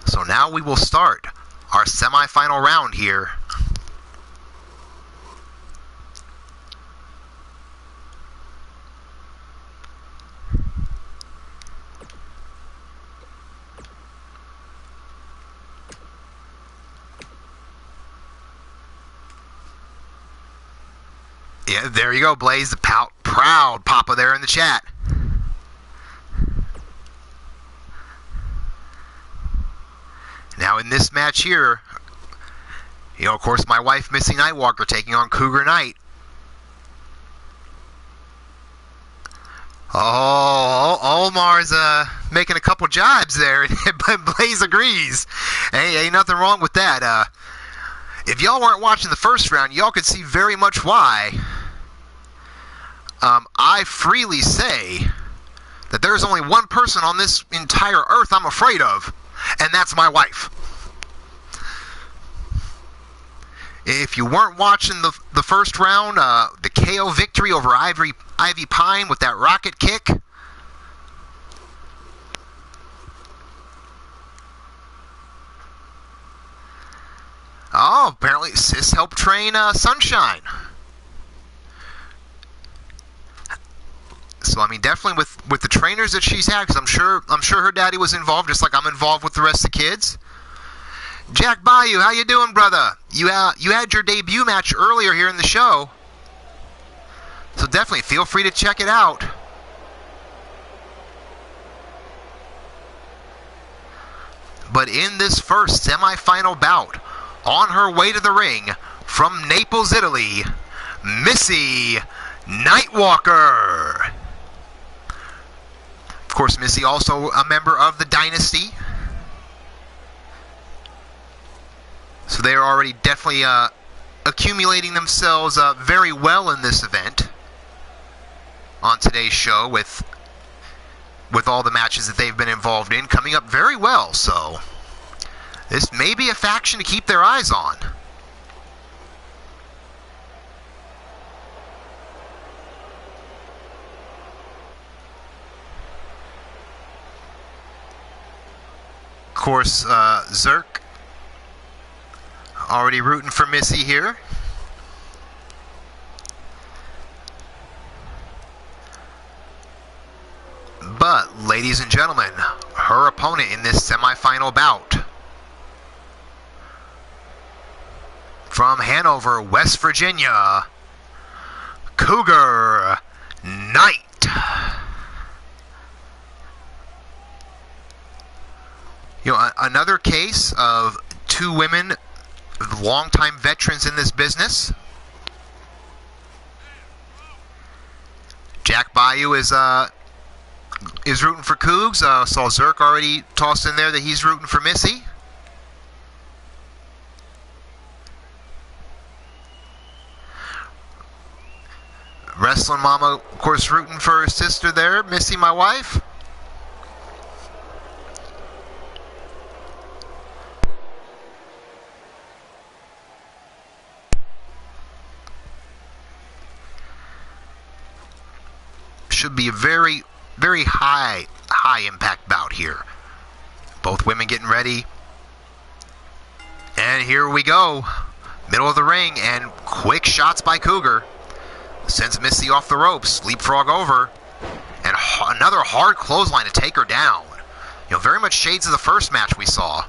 So now we will start our semifinal round here. Yeah, there you go, Blaze, the proud Papa there in the chat. Now in this match here, of course, my wife, Missy Nightwalker, taking on Cougar Knight. Oh, Omar's making a couple jibes there, but Blaze agrees. Hey, ain't nothing wrong with that. If y'all weren't watching the first round, y'all could see very much why. I freely say that there's only one person on this entire earth I'm afraid of, and that's my wife. If you weren't watching the first round, the KO victory over Ivy Pine with that rocket kick. Oh, apparently Sis helped train Sunshine. So I mean, definitely with the trainers that she's had, because I'm sure her daddy was involved, just like I'm involved with the rest of the kids. Jack Bayou, how you doing, brother? You had your debut match earlier here in the show, so definitely feel free to check it out. But in this first semifinal bout, on her way to the ring from Naples, Italy, Missy Nightwalker. Of course, Missy also a member of the Dynasty. So they are already definitely accumulating themselves very well in this event on today's show with all the matches that they've been involved in coming up very well. So this may be a faction to keep their eyes on. Of course, Zerk already rooting for Missy here. But, ladies and gentlemen, her opponent in this semifinal bout, from Hanover, West Virginia, Cougar Knight. another case of two women, longtime veterans in this business. Jack Bayou is rooting for Cougs. Saw Zerk already tossed in there that he's rooting for Missy. Wrestling Mama, of course, rooting for her sister there, Missy, my wife. Should be a very, very high impact bout here. Both women getting ready. And here we go. Middle of the ring, and quick shots by Cougar. Sends Missy off the ropes, leapfrog over, and another hard clothesline to take her down. You know, very much shades of the first match we saw.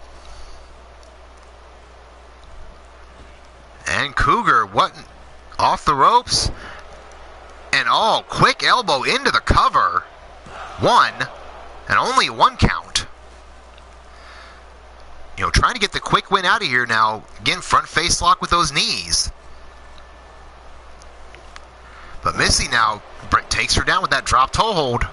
And Cougar, off the ropes, and quick elbow into the cover. One, and only one count. You know, trying to get the quick win out of here now. Again, front face lock with those knees. But Missy now takes her down with that drop toe hold.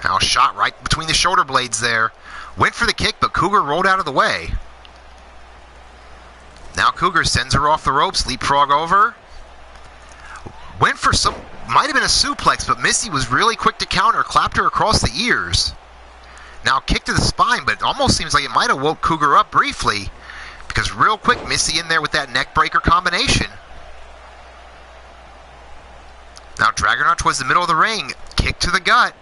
Now shot right between the shoulder blades there. Went for the kick, but Cougar rolled out of the way. Now Cougar sends her off the ropes, leapfrog over. Went for might have been a suplex, but Missy was really quick to counter, clapped her across the ears. Now kick to the spine, but it almost seems like it might have woke Cougar up briefly, because real quick Missy in there with that neck breaker combination. Now dragging her out towards the middle of the ring, kick to the gut.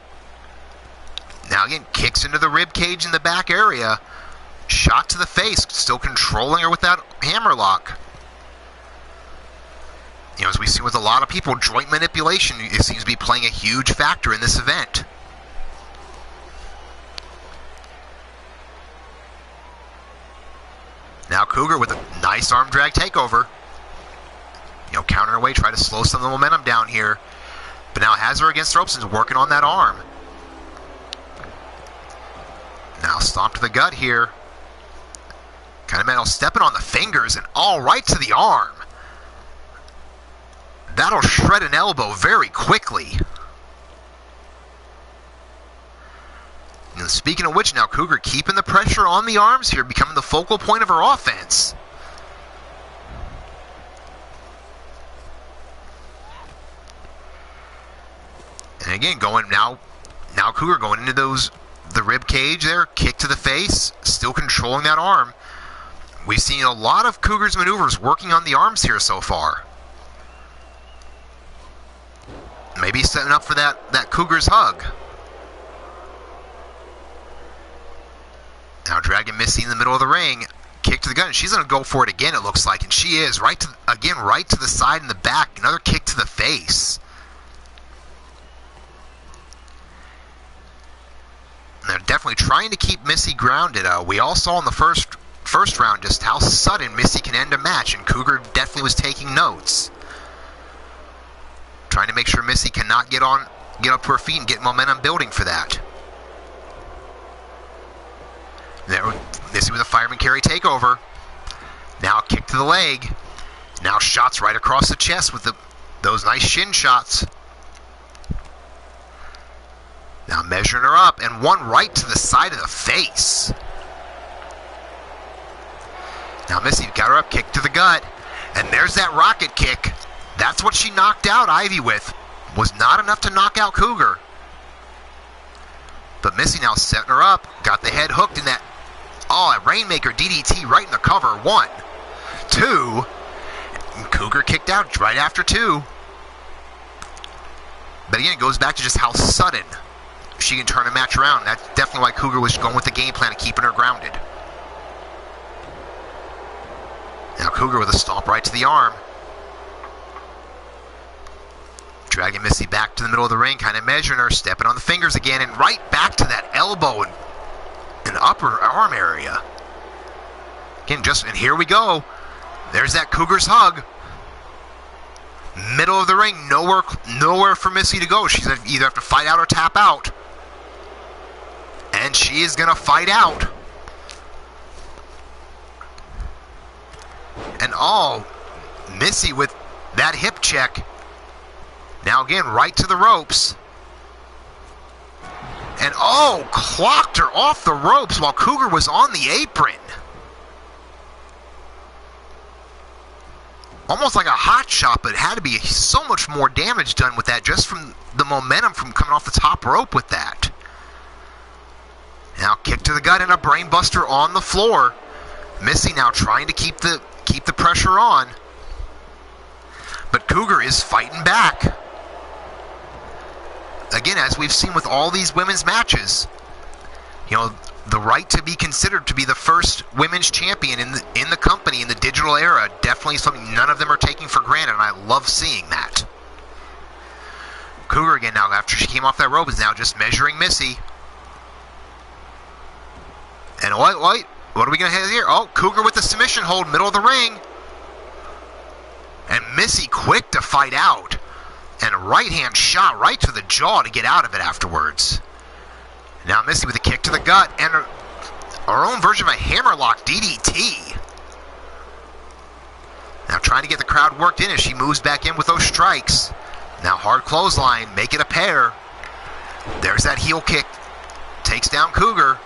Now again, kicks into the rib cage in the back area. Shot to the face, still controlling her with that hammerlock. You know, as we see with a lot of people, joint manipulation, it seems to be playing a huge factor in this event. Now Cougar with a nice arm drag takeover. You know, countering away, try to slow some of the momentum down here. But now has her against the ropes and is working on that arm. Now stomp to the gut here. Kind of metal stepping on the fingers and all right to the arm. That'll shred an elbow very quickly. And speaking of which, now Cougar keeping the pressure on the arms here, becoming the focal point of her offense. And again, now Cougar going into the rib cage there, kick to the face, still controlling that arm. We've seen a lot of Cougar's maneuvers working on the arms here so far. Maybe setting up for that Cougar's hug. Now dragging Missy in the middle of the ring, kick to the gut, and she's going to go for it again, it looks like, and she is, right to the side and the back, another kick to the face. They're definitely trying to keep Missy grounded. We all saw in the first round just how sudden Missy can end a match, and Cougar definitely was taking notes. Trying to make sure Missy cannot get up to her feet and get momentum building for that. There, Missy with a fireman carry takeover. Now kick to the leg. Now shots right across the chest with those nice shin shots. Now measuring her up, and one right to the side of the face. Now Missy got her up, kick to the gut, and there's that rocket kick. That's what she knocked out Ivy with. Was not enough to knock out Cougar. But Missy now setting her up, got the head hooked in that, a Rainmaker DDT right in the cover. 1, 2, and Cougar kicked out right after 2. But again, it goes back to just how sudden she can turn a match around. That's definitely why Cougar was going with the game plan of keeping her grounded. Now Cougar with a stomp right to the arm. Dragging Missy back to the middle of the ring, kind of measuring her, stepping on the fingers again, and right back to that elbow and upper arm area. Again, and here we go. There's that Cougar's hug. Middle of the ring, nowhere for Missy to go. She's going to either have to fight out or tap out. And she is going to fight out. And oh, Missy with that hip check. Now again, right to the ropes. And oh, clocked her off the ropes while Cougar was on the apron. Almost like a hot shot, but it had to be so much more damage done with that just from the momentum from coming off the top rope with that. Now kick to the gut and a brain buster on the floor. Missy now trying to keep the pressure on. But Cougar is fighting back. Again, as we've seen with all these women's matches, you know, the right to be considered to be the first women's champion in the company in the digital era, definitely something none of them are taking for granted, and I love seeing that. Cougar again now, after she came off that rope, is now just measuring Missy. And what are we going to have here? Oh, Cougar with the submission hold, middle of the ring. And Missy quick to fight out. And a right-hand shot right to the jaw to get out of it afterwards. Now Missy with a kick to the gut and our own version of a hammerlock DDT. Now trying to get the crowd worked in as she moves back in with those strikes. Now hard clothesline, make it a pair. There's that heel kick. Takes down Cougar.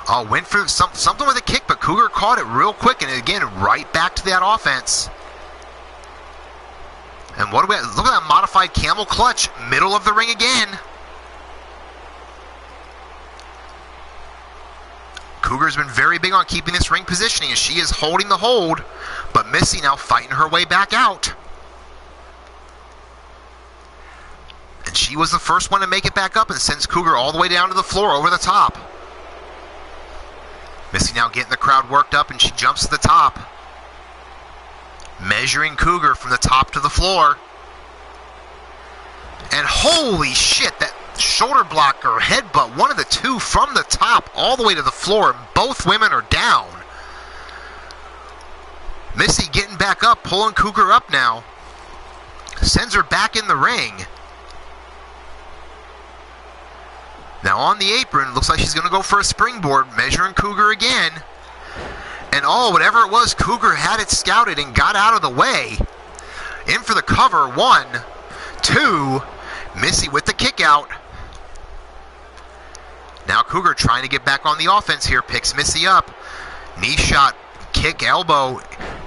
Oh, went for something with a kick, but Cougar caught it real quick, and again, right back to that offense. And what do we have? Look at that modified camel clutch, middle of the ring again. Cougar's been very big on keeping this ring positioning as she is holding the hold, but Missy now fighting her way back out. And she was the first one to make it back up and sends Cougar all the way down to the floor over the top. Missy now getting the crowd worked up and she jumps to the top. Measuring Cougar from the top to the floor. And holy shit, that shoulder block or headbutt, one of the two from the top all the way to the floor, and both women are down. Missy getting back up, pulling Cougar up now. Sends her back in the ring. Now on the apron, looks like she's going to go for a springboard, measuring Cougar again. And oh, whatever it was, Cougar had it scouted and got out of the way. In for the cover, 1, 2, Missy with the kick out. Now Cougar trying to get back on the offense here, picks Missy up. Knee shot, kick, elbow,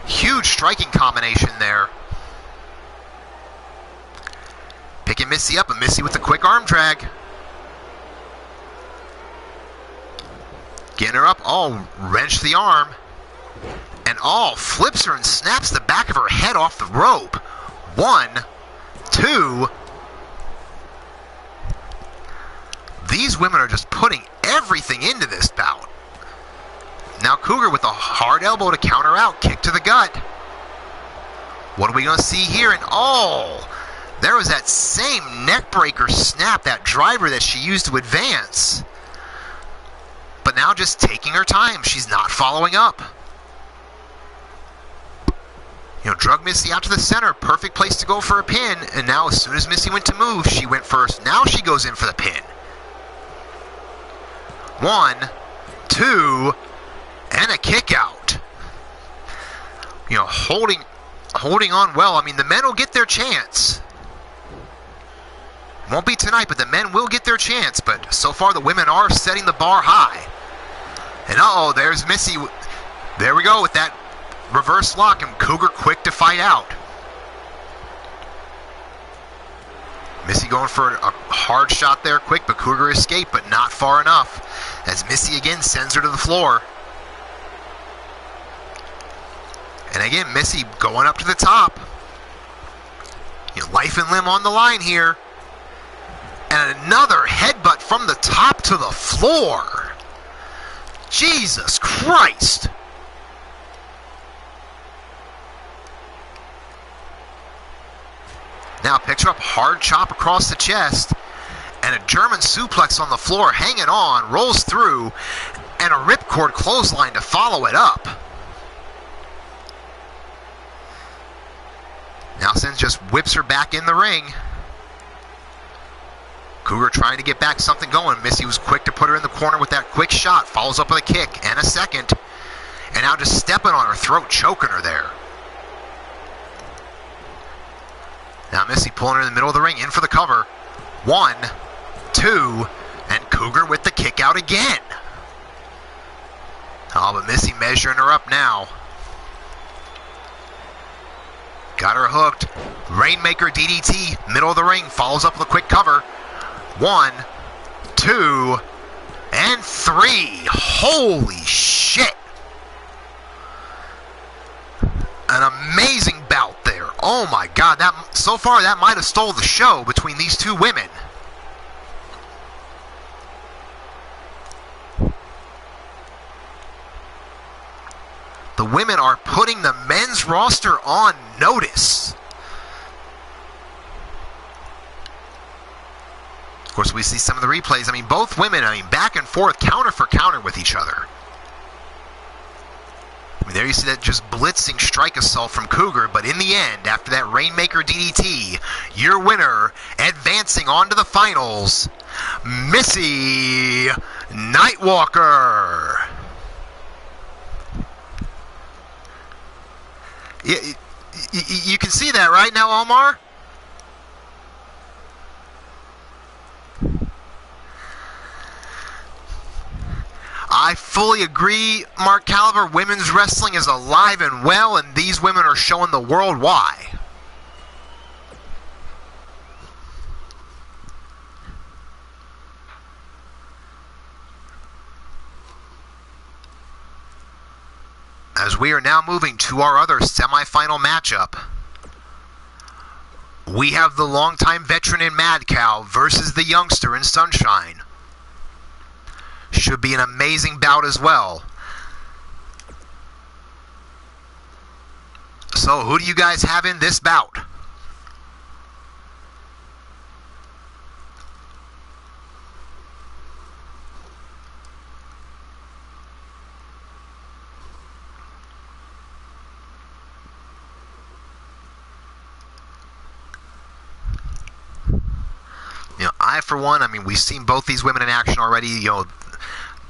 huge striking combination there. Picking Missy up, and Missy with the quick arm drag. Getting her up, oh, wrench the arm. And oh, flips her and snaps the back of her head off the rope. 1, 2. These women are just putting everything into this bout. Now Cougar with a hard elbow to counter out, kick to the gut. What are we going to see here? And oh, there was that same neck breaker snap, that driver that she used to advance. But now just taking her time. She's not following up. You know, drug Missy out to the center. Perfect place to go for a pin. And now as soon as Missy went to move, she went first. Now she goes in for the pin. 1, 2, and a kick out. You know, holding on well. I mean, the men will get their chance. Won't be tonight, but the men will get their chance. But so far, the women are setting the bar high. And uh-oh, there's Missy. There we go with that reverse lock, and Cougar quick to fight out. Missy going for a hard shot there quick, but Cougar escaped, but not far enough. As Missy again sends her to the floor. And again, Missy going up to the top. You know, life and limb on the line here. And another headbutt from the top to the floor. Jesus Christ. Now picks her up, hard chop across the chest. And a German suplex on the floor, hanging on, rolls through. And a ripcord clothesline to follow it up. Nelson just whips her back in the ring. Cougar trying to get back something going. Missy was quick to put her in the corner with that quick shot. Follows up with a kick and a second. And now just stepping on her throat, choking her there. Now Missy pulling her in the middle of the ring, in for the cover. 1, 2, and Cougar with the kick out again. Oh, but Missy measuring her up now. Got her hooked. Rainmaker DDT, middle of the ring, follows up with a quick cover. 1, 2, and 3. Holy shit. An amazing bout there. Oh my God, so far that might have stole the show between these two women. The women are putting the men's roster on notice. Of course, we see some of the replays. I mean, both women, back and forth, counter for counter with each other. I mean, there you see that just blitzing strike assault from Cougar, but in the end, after that Rainmaker DDT, your winner, advancing on to the finals, Missy Nightwalker. You can see that right now, Omar? I fully agree, Mark Caliber. Women's wrestling is alive and well, and these women are showing the world why. As we are now moving to our other semifinal matchup, we have the longtime veteran in Mad Cow versus the youngster in Sunshine. Should be an amazing bout as well. So, who do you guys have in this bout? I, for one, we've seen both these women in action already.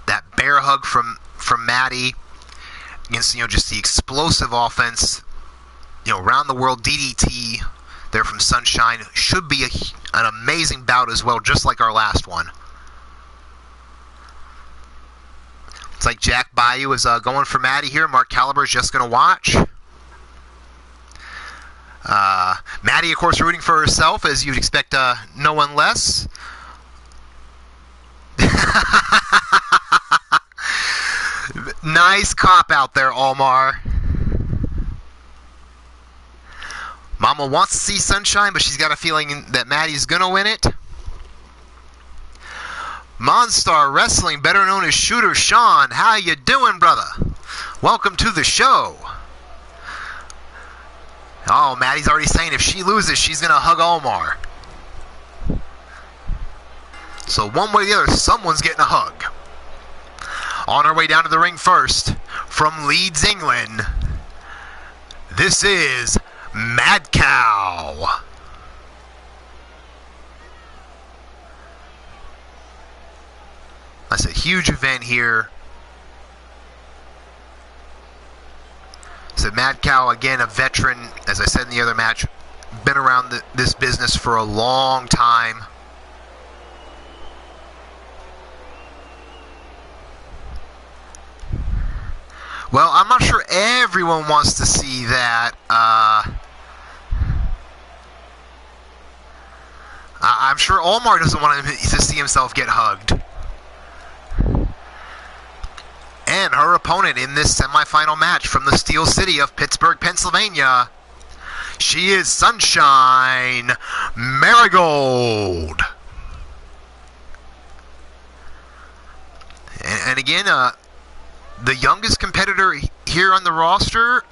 That bear hug from Maddie against, just the explosive offense, round the world DDT there from Sunshine. Should be an amazing bout as well, just like our last one. It's like Jack Bayou is going for Maddie here. Mark Caliber is just going to watch. Maddie, of course, rooting for herself, as you'd expect no one less. Nice cop out there, Omar. Mama wants to see Sunshine, but she's got a feeling that Maddie's going to win it. Monstar Wrestling, better known as Shooter Sean. How you doing, brother? Welcome to the show. Oh, Maddie's already saying if she loses, she's going to hug Omar. So one way or the other, someone's getting a hug. On our way down to the ring first, from Leeds, England, this is Mad Cow. That's a huge event here. So Mad Cow, again, a veteran, as I said in the other match, been around this business for a long time. Well, I'm not sure everyone wants to see that. I'm sure Omar doesn't want to see himself get hugged. And her opponent in this semifinal match from the Steel City of Pittsburgh, Pennsylvania, she is Sunshine Marigold. And again, the youngest competitor here on the roster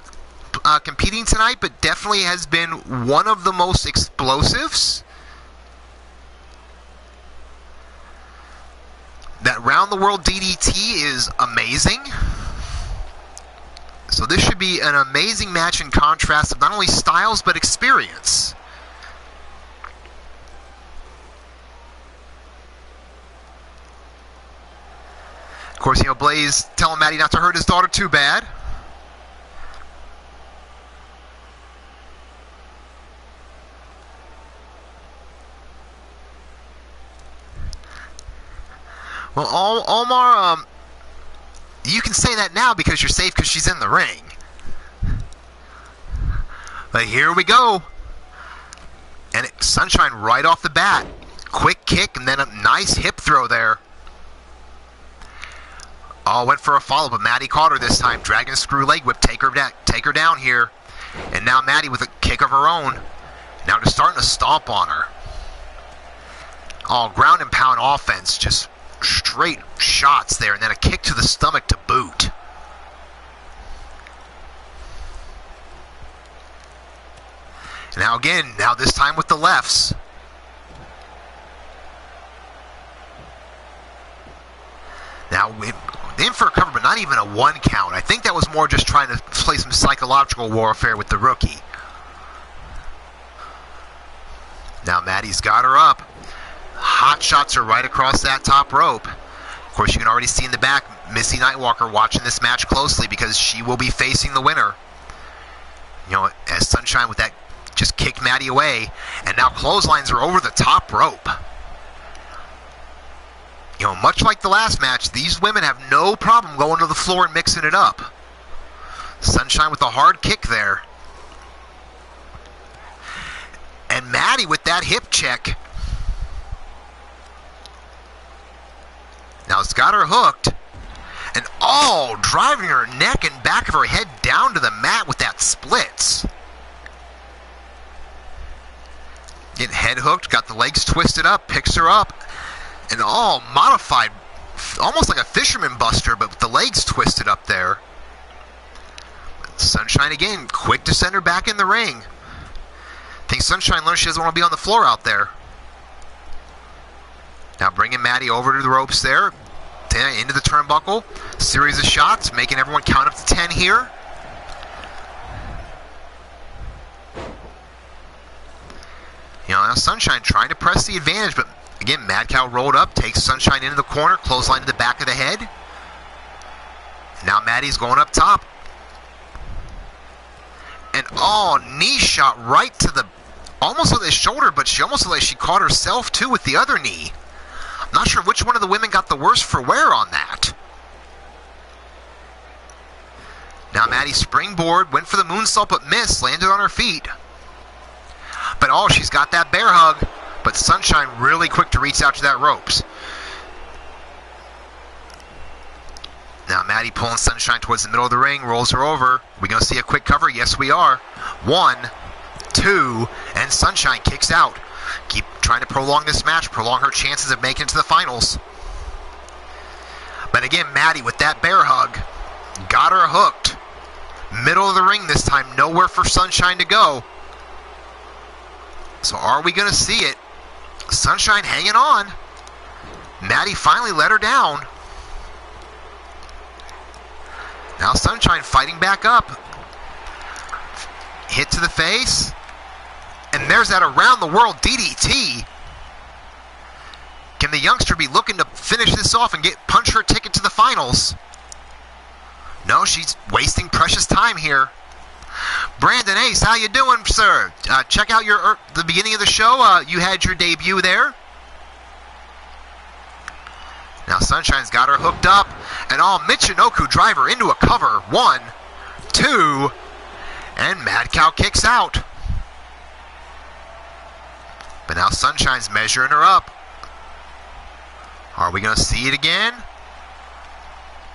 competing tonight, but definitely has been one of the most explosives. That round the world DDT is amazing. So this should be an amazing match in contrast of not only styles but experience. Of course, Blaze telling Maddie not to hurt his daughter too bad. Omar, you can say that now because you're safe because she's in the ring. But here we go. And Sunshine right off the bat. Quick kick and then a nice hip throw there. Oh, went for a follow, but Maddie caught her this time. Dragon screw leg whip, take her down here. And now Maddie with a kick of her own. Now just starting to stomp on her. Oh, ground and pound offense, just straight shots there, and then a kick to the stomach to boot. Now again, this time with the lefts. Now in for a cover, but not even a 1 count. I think that was more just trying to play some psychological warfare with the rookie. Now Maddie's got her up. Hot shots are right across that top rope. Of course, you can already see in the back Missy Nightwalker watching this match closely because she will be facing the winner. You know, as Sunshine with that just kicked Maddie away, and now clotheslines are over the top rope. You know, much like the last match, these women have no problem going to the floor and mixing it up. Sunshine with a hard kick there. And Maddie with that hip check. Now it's got her hooked. And driving her neck and back of her head down to the mat with that splits. Getting head hooked, got the legs twisted up, picks her up. And modified, almost like a fisherman buster, but with the legs twisted up there. Sunshine again, quick to send her back in the ring. I think Sunshine learned she doesn't want to be on the floor out there. Now bringing Maddie over to the ropes there, into the turnbuckle. Series of shots, making everyone count up to 10 here. You know, now Sunshine trying to press the advantage, but again, Mad Cow rolled up, takes Sunshine into the corner, clothesline to the back of the head. Now Maddie's going up top. And knee shot right to the, almost with the shoulder, but she almost looked like she caught herself too with the other knee. I'm not sure which one of the women got the worst for wear on that. Now Maddie springboard, went for the moonsault but missed, landed on her feet. But she's got that bear hug. But Sunshine really quick to reach out to that ropes. Now Maddie pulling Sunshine towards the middle of the ring, rolls her over. We gonna see a quick cover? Yes, we are. 1, 2, and Sunshine kicks out. Keep trying to prolong this match, prolong her chances of making it to the finals. But again, Maddie with that bear hug, got her hooked. Middle of the ring this time, nowhere for Sunshine to go. So are we gonna see it? Sunshine hanging on. Maddie finally let her down. Now Sunshine fighting back up. Hit to the face. And there's that around the world DDT. Can the youngster be looking to finish this off and punch her ticket to the finals? No, she's wasting precious time here. Brandon Ace, how you doing, sir? Check out the beginning of the show. You had your debut there. Now Sunshine's got her hooked up. And Michinoku driver into a cover. 1, 2, and Mad Cow kicks out. But now Sunshine's measuring her up. Are we going to see it again?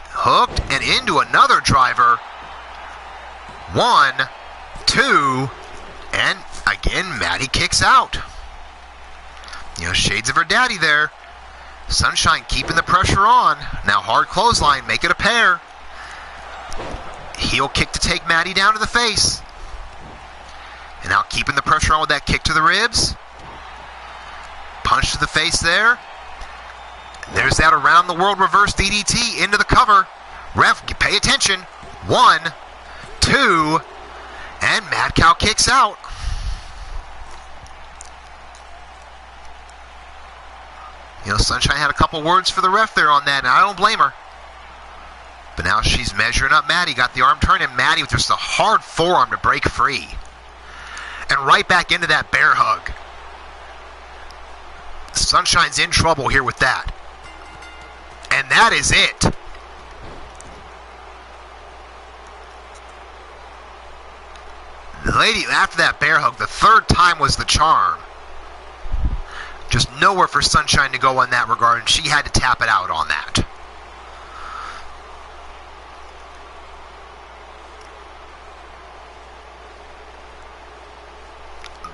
Hooked and into another driver. 1, 2, and again, Maddie kicks out. You know, shades of her daddy there. Sunshine keeping the pressure on. Now hard clothesline, make it a pair. Heel kick to take Maddie down to the face. And now keeping the pressure on with that kick to the ribs. Punch to the face there. There's that around the world reverse DDT into the cover. Ref, pay attention. 1, 2, and Mad Cow kicks out. You know, Sunshine had a couple words for the ref there on that, and I don't blame her. But now she's measuring up Maddie, got the arm turned, and Maddie with just a hard forearm to break free. And right back into that bear hug. Sunshine's in trouble here with that. And that is it. The lady, after that bear hug, the third time was the charm. Just nowhere for Sunshine to go in that regard, and she had to tap it out on that.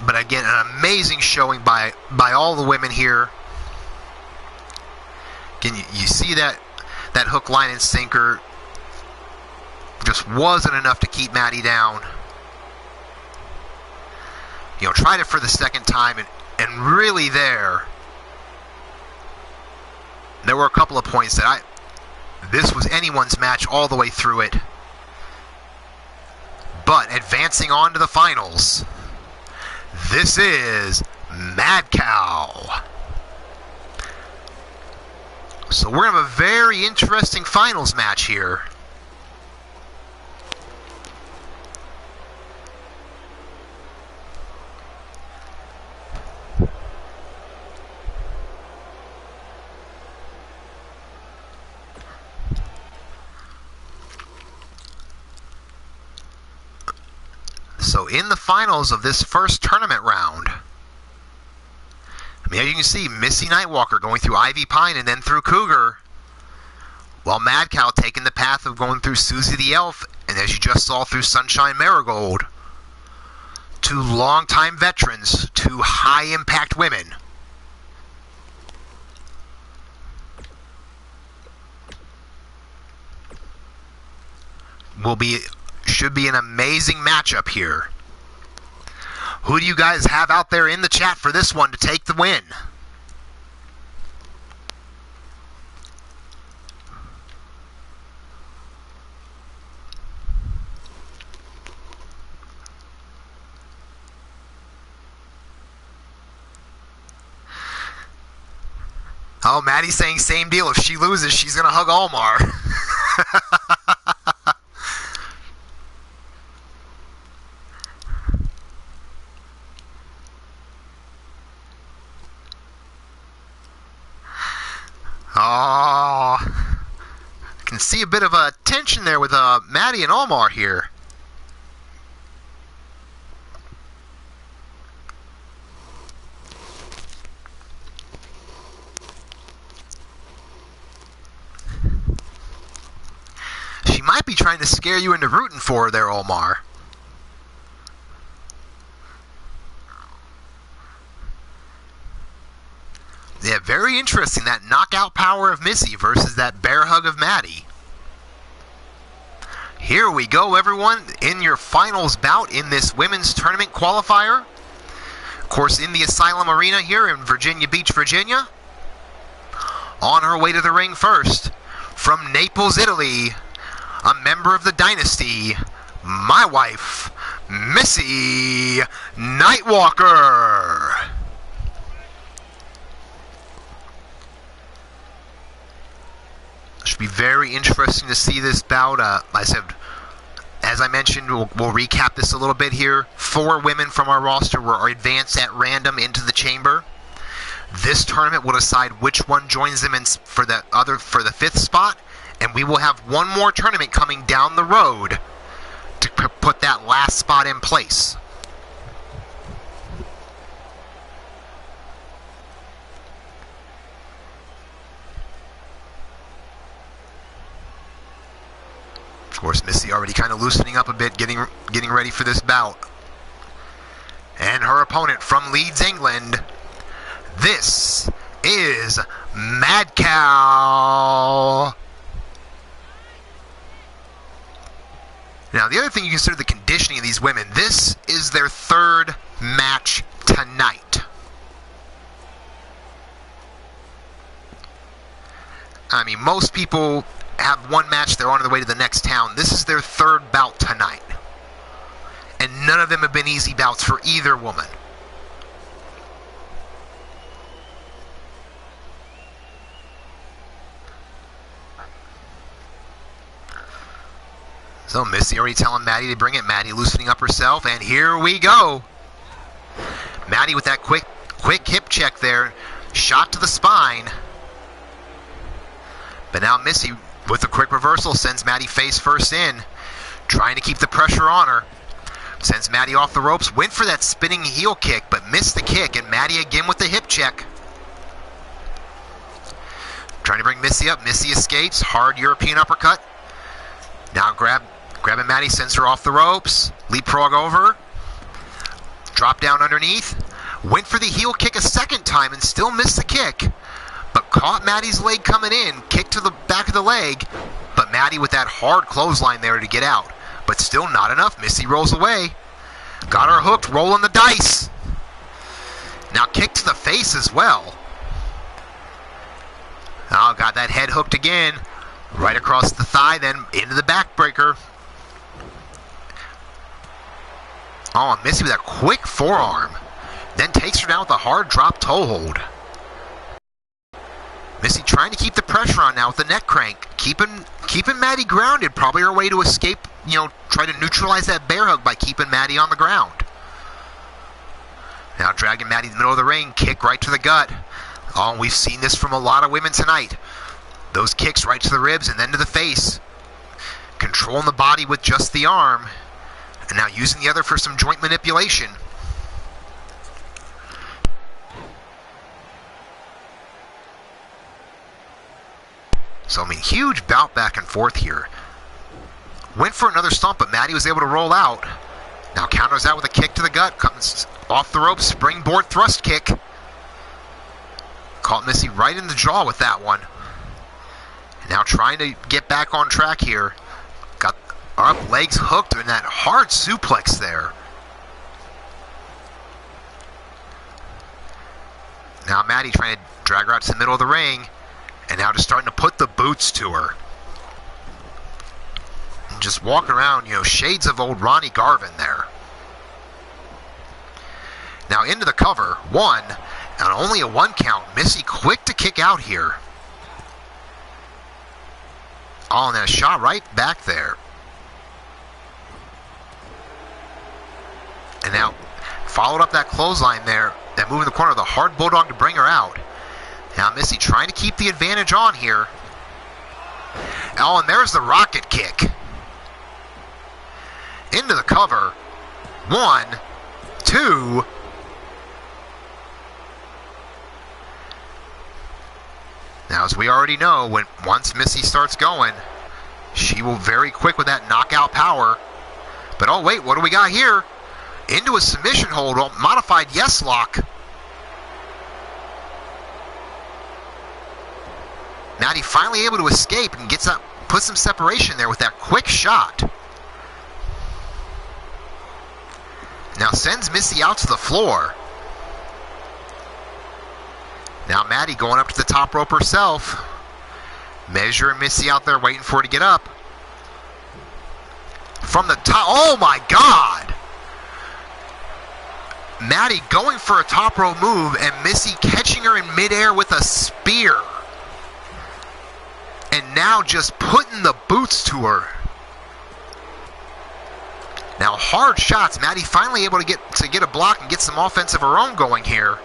But again, an amazing showing by all the women here. Again, you see that hook, line, and sinker just wasn't enough to keep Maddie down. You know, tried it for the second time, and really there were a couple of points that this was anyone's match all the way through it. But advancing on to the finals, this is Mad Cow. So we're going to have a very interesting finals match here. So in the finals of this first tournament round, I mean, as you can see, Missy Nightwalker going through Ivy Pine and then through Cougar, while Mad Cow taking the path of going through Susie the Elf, and as you just saw, through Sunshine Marigold. Two longtime veterans, two high-impact women. Should be an amazing matchup here. Who do you guys have out there in the chat for this one to take the win? Oh, Maddie's saying same deal. If she loses, she's going to hug Almar. Oh, I can see a bit of a tension there with Maddie and Almar here. She might be trying to scare you into rooting for her there, Almar. Yeah, very interesting, that knockout power of Missy versus that bear hug of Maddie. Here we go, everyone, in your finals bout in this women's tournament qualifier. Of course, in the Asylum Arena here in Virginia Beach, Virginia. On her way to the ring first, from Naples, Italy, a member of the dynasty, my wife, Missy Nightwalker. Should be very interesting to see this bout. As I mentioned, we'll recap this a little bit here. 4 women from our roster were advanced at random into the chamber. This tournament will decide which one joins them for the 5th spot, and we will have one more tournament coming down the road to put that last spot in place. Of course, Missy already kind of loosening up a bit, getting ready for this bout. And her opponent from Leeds, England, this is Mad Cow. Now, the other thing you consider the conditioning of these women, this is their 3rd match tonight. I mean, most people have one match, they're on their way to the next town. This is their 3rd bout tonight. And none of them have been easy bouts for either woman. So Missy already telling Maddie to bring it. Maddie loosening up herself, and here we go. Maddie with that quick hip check there. Shot to the spine. But now Missy, with a quick reversal, sends Maddie face first in, trying to keep the pressure on her. Sends Maddie off the ropes, went for that spinning heel kick, but missed the kick, and Maddie again with the hip check. Trying to bring Missy up. Missy escapes. Hard European uppercut. Now grabbing Maddie, sends her off the ropes. Leapfrog over. Drop down underneath. Went for the heel kick a second time and still missed the kick. But caught Maddie's leg coming in. Kick to the back of the leg. But Maddie with that hard clothesline there to get out. But still not enough. Missy rolls away. Got her hooked. Rolling the dice. Now kick to the face as well. Oh, got that head hooked again. Right across the thigh, then into the backbreaker. Oh, and Missy with that quick forearm. Then takes her down with a hard drop toe hold. Missy trying to keep the pressure on now with the neck crank. Keeping Maddie grounded. Probably her way to escape, try to neutralize that bear hug by keeping Maddie on the ground. Now dragging Maddie in the middle of the ring. Kick right to the gut. Oh, we've seen this from a lot of women tonight. Those kicks right to the ribs and then to the face. Controlling the body with just the arm. And now using the other for some joint manipulation. So, huge bout back and forth here. Went for another stomp, but Maddie was able to roll out. Now counters out with a kick to the gut. Comes off the rope, springboard thrust kick. Caught Missy right in the jaw with that one. Now trying to get back on track here. Got up, legs hooked, and that hard suplex there. Now Maddie trying to drag her out to the middle of the ring. And now just starting to put the boots to her. And just walking around, shades of old Ronnie Garvin there. Now into the cover. One. And only a 1 count. Missy quick to kick out here. Oh, and then a shot right back there. And now followed up that clothesline there. That move in the corner, the hard bulldog to bring her out. Now Missy trying to keep the advantage on here. Oh, and there's the rocket kick. Into the cover. 1, 2. Now, as we already know, once Missy starts going, she will very quick with that knockout power. But oh wait, what do we got here? Into a submission hold, modified yes lock. Maddie finally able to escape and puts some separation there with that quick shot. Now sends Missy out to the floor. Now Maddie going up to the top rope herself. Measuring Missy out there, waiting for her to get up. From the top, oh my God! Maddie going for a top rope move and Missy catching her in midair with a spear. And now just putting the boots to her. Now hard shots. Maddie finally able to get a block and get some offense of her own going here.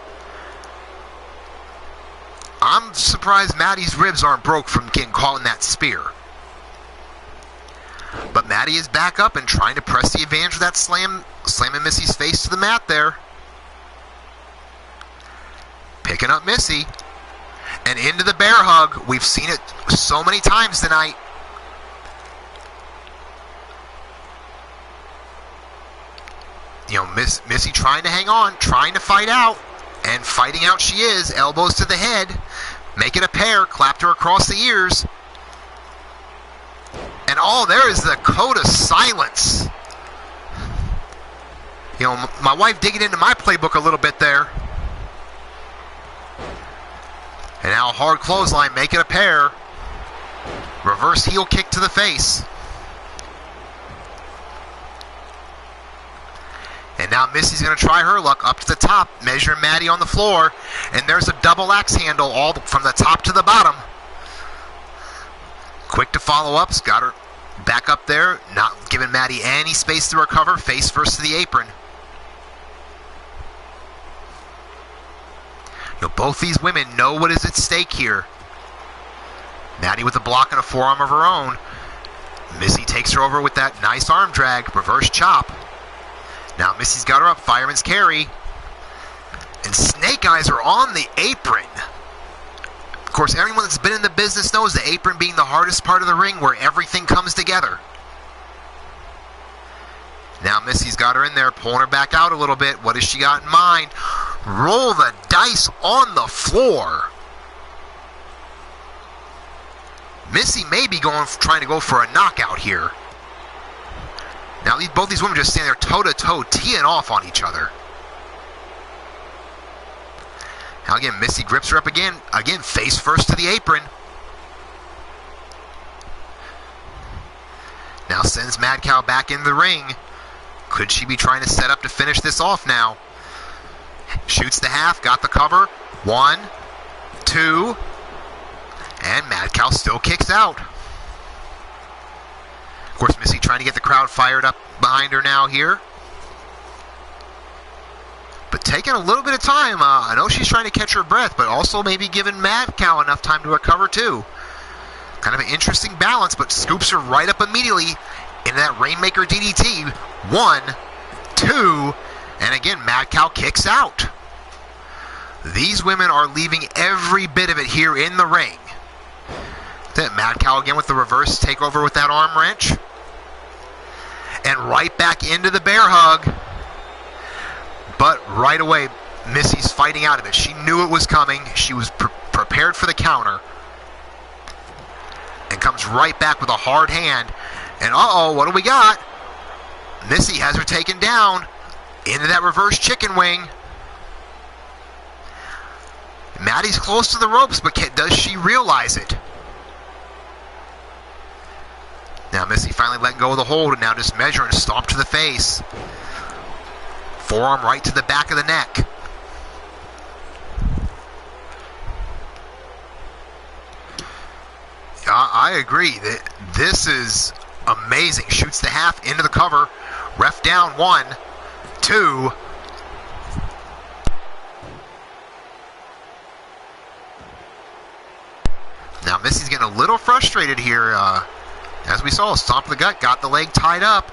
I'm surprised Maddie's ribs aren't broke from getting caught in that spear. But Maddie is back up and trying to press the advantage with that slam, slamming Missy's face to the mat there. Picking up Missy. And into the bear hug. We've seen it so many times tonight. Missy trying to hang on, trying to fight out. And fighting out she is. Elbows to the head. Make it a pair. Clapped her across the ears. And oh, there is the code of silence. My wife digging into my playbook a little bit there. And now a hard clothesline. Make it a pair. Reverse heel kick to the face. And now Missy's going to try her luck up to the top, measuring Maddie on the floor. And there's a double axe handle all from the top to the bottom. Quick to follow up. Got her back up there, not giving Maddie any space to recover. Face first to the apron. Both these women know what is at stake here. Maddie with a block and a forearm of her own. Missy takes her over with that nice arm drag, reverse chop. Now Missy's got her up, fireman's carry. And Snake Eyes are on the apron. Of course, everyone that's been in the business knows the apron being the hardest part of the ring where everything comes together. Now Missy's got her in there, pulling her back out a little bit. What has she got in mind? Roll the dice on the floor. Missy may be trying to go for a knockout here. Now both these women just stand there toe-to-toe, teeing off on each other. Now again, Missy grips her up again. Again, face first to the apron. Now sends Mad Cow back in the ring. Could she be trying to set up to finish this off now? Shoots the half, got the cover. 1, 2, and Mad Cow still kicks out. Of course, Missy trying to get the crowd fired up behind her now here. But taking a little bit of time. I know she's trying to catch her breath, but also maybe giving Mad Cow enough time to recover too. Kind of an interesting balance, but scoops her right up immediately into that Rainmaker DDT. 1, 2, and again, Mad Cow kicks out. These women are leaving every bit of it here in the ring. Mad Cow again with the reverse takeover with that arm wrench. And right back into the bear hug. But right away, Missy's fighting out of it. She knew it was coming. She was prepared for the counter. And comes right back with a hard hand. And uh-oh, what do we got? Missy has her taken down into that reverse chicken wing. Maddie's close to the ropes, but does she realize it? Now Missy finally letting go of the hold and now just measuring, stomp to the face. Forearm right to the back of the neck. I agree. This is amazing. Shoots the half into the cover. Ref down. 1, 2. Now Missy's getting a little frustrated here. As we saw, stomp the gut, got the leg tied up.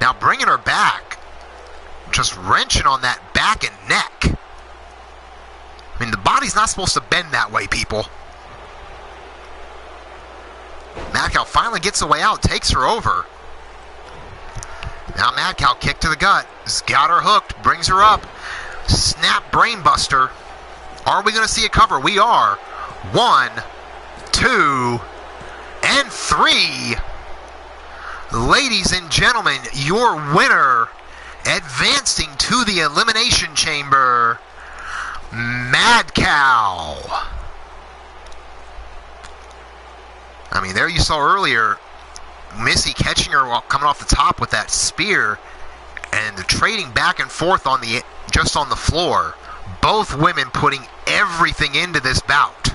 Now bringing her back. Just wrenching on that back and neck. I mean, the body's not supposed to bend that way, people. Mad Cow finally gets the way out, takes her over. Now Mad Cow kick to the gut. Has got her hooked, brings her up. Snap brainbuster. Are we going to see a cover? We are. 1, 2, and 3. Ladies and gentlemen, your winner, advancing to the Elimination Chamber, Mad Cow. I mean, there you saw earlier, Missy catching her while coming off the top with that spear, and the trading back and forth on just on the floor. Both women putting everything into this bout.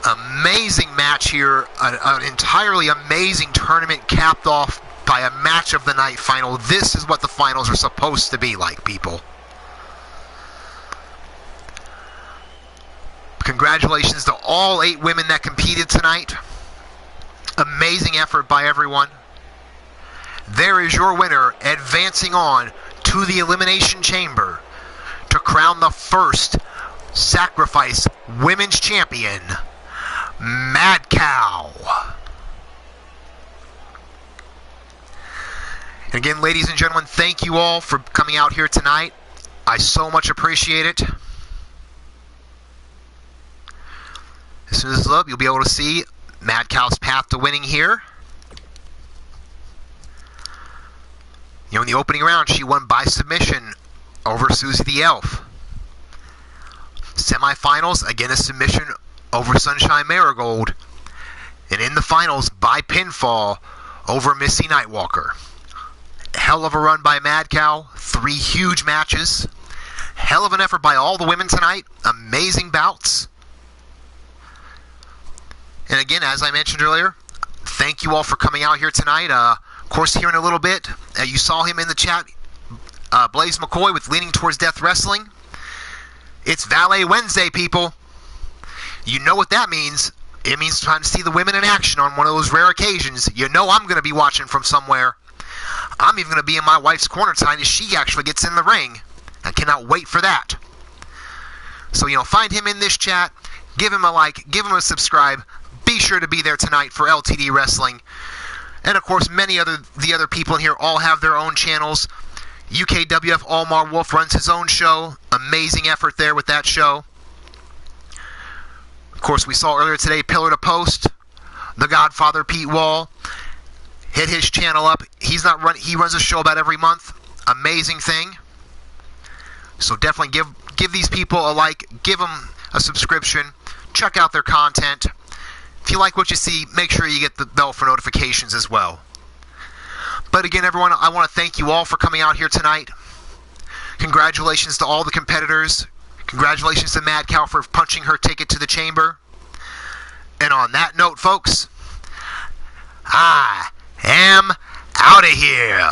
Amazing match here, an entirely amazing tournament capped off by a match of the night final. This is what the finals are supposed to be like, people. Congratulations to all 8 women that competed tonight. Amazing effort by everyone. There is your winner, advancing on to the Elimination Chamber to crown the first Sacrifice Women's Champion, Mad Cow. And again, ladies and gentlemen, thank you all for coming out here tonight. I so much appreciate it. As soon as this is up, you'll be able to see Mad Cow's path to winning here. You know, in the opening round, she won by submission over Susie the Elf. Semifinals, again a submission over Sunshine Marigold. And in the finals, by pinfall over Missy Nightwalker. Hell of a run by Mad Cow. 3 huge matches. Hell of an effort by all the women tonight. Amazing bouts. And again, as I mentioned earlier, thank you all for coming out here tonight. Of course, here in a little bit, you saw him in the chat, Blaze McCoy with Leaning Towards Death Wrestling. It's Valet Wednesday, people. You know what that means. It means time to see the women in action on one of those rare occasions. You know I'm going to be watching from somewhere. I'm even going to be in my wife's corner time as she actually gets in the ring. I cannot wait for that. So, find him in this chat. Give him a like. Give him a subscribe. Be sure to be there tonight for LTD Wrestling. And, of course, the other people in here all have their own channels. UKWF Almar Wolf runs his own show. Amazing effort there with that show. Of course, we saw earlier today, Pillar to Post, the Godfather Pete Wall, hit his channel up. He runs a show about every month. Amazing thing. So definitely give these people a like, give them a subscription, check out their content. If you like what you see, make sure you get the bell for notifications as well. But again, everyone, I want to thank you all for coming out here tonight. Congratulations to all the competitors. Congratulations to Mad Cow for punching her ticket to the chamber. And on that note, folks, I am out of here.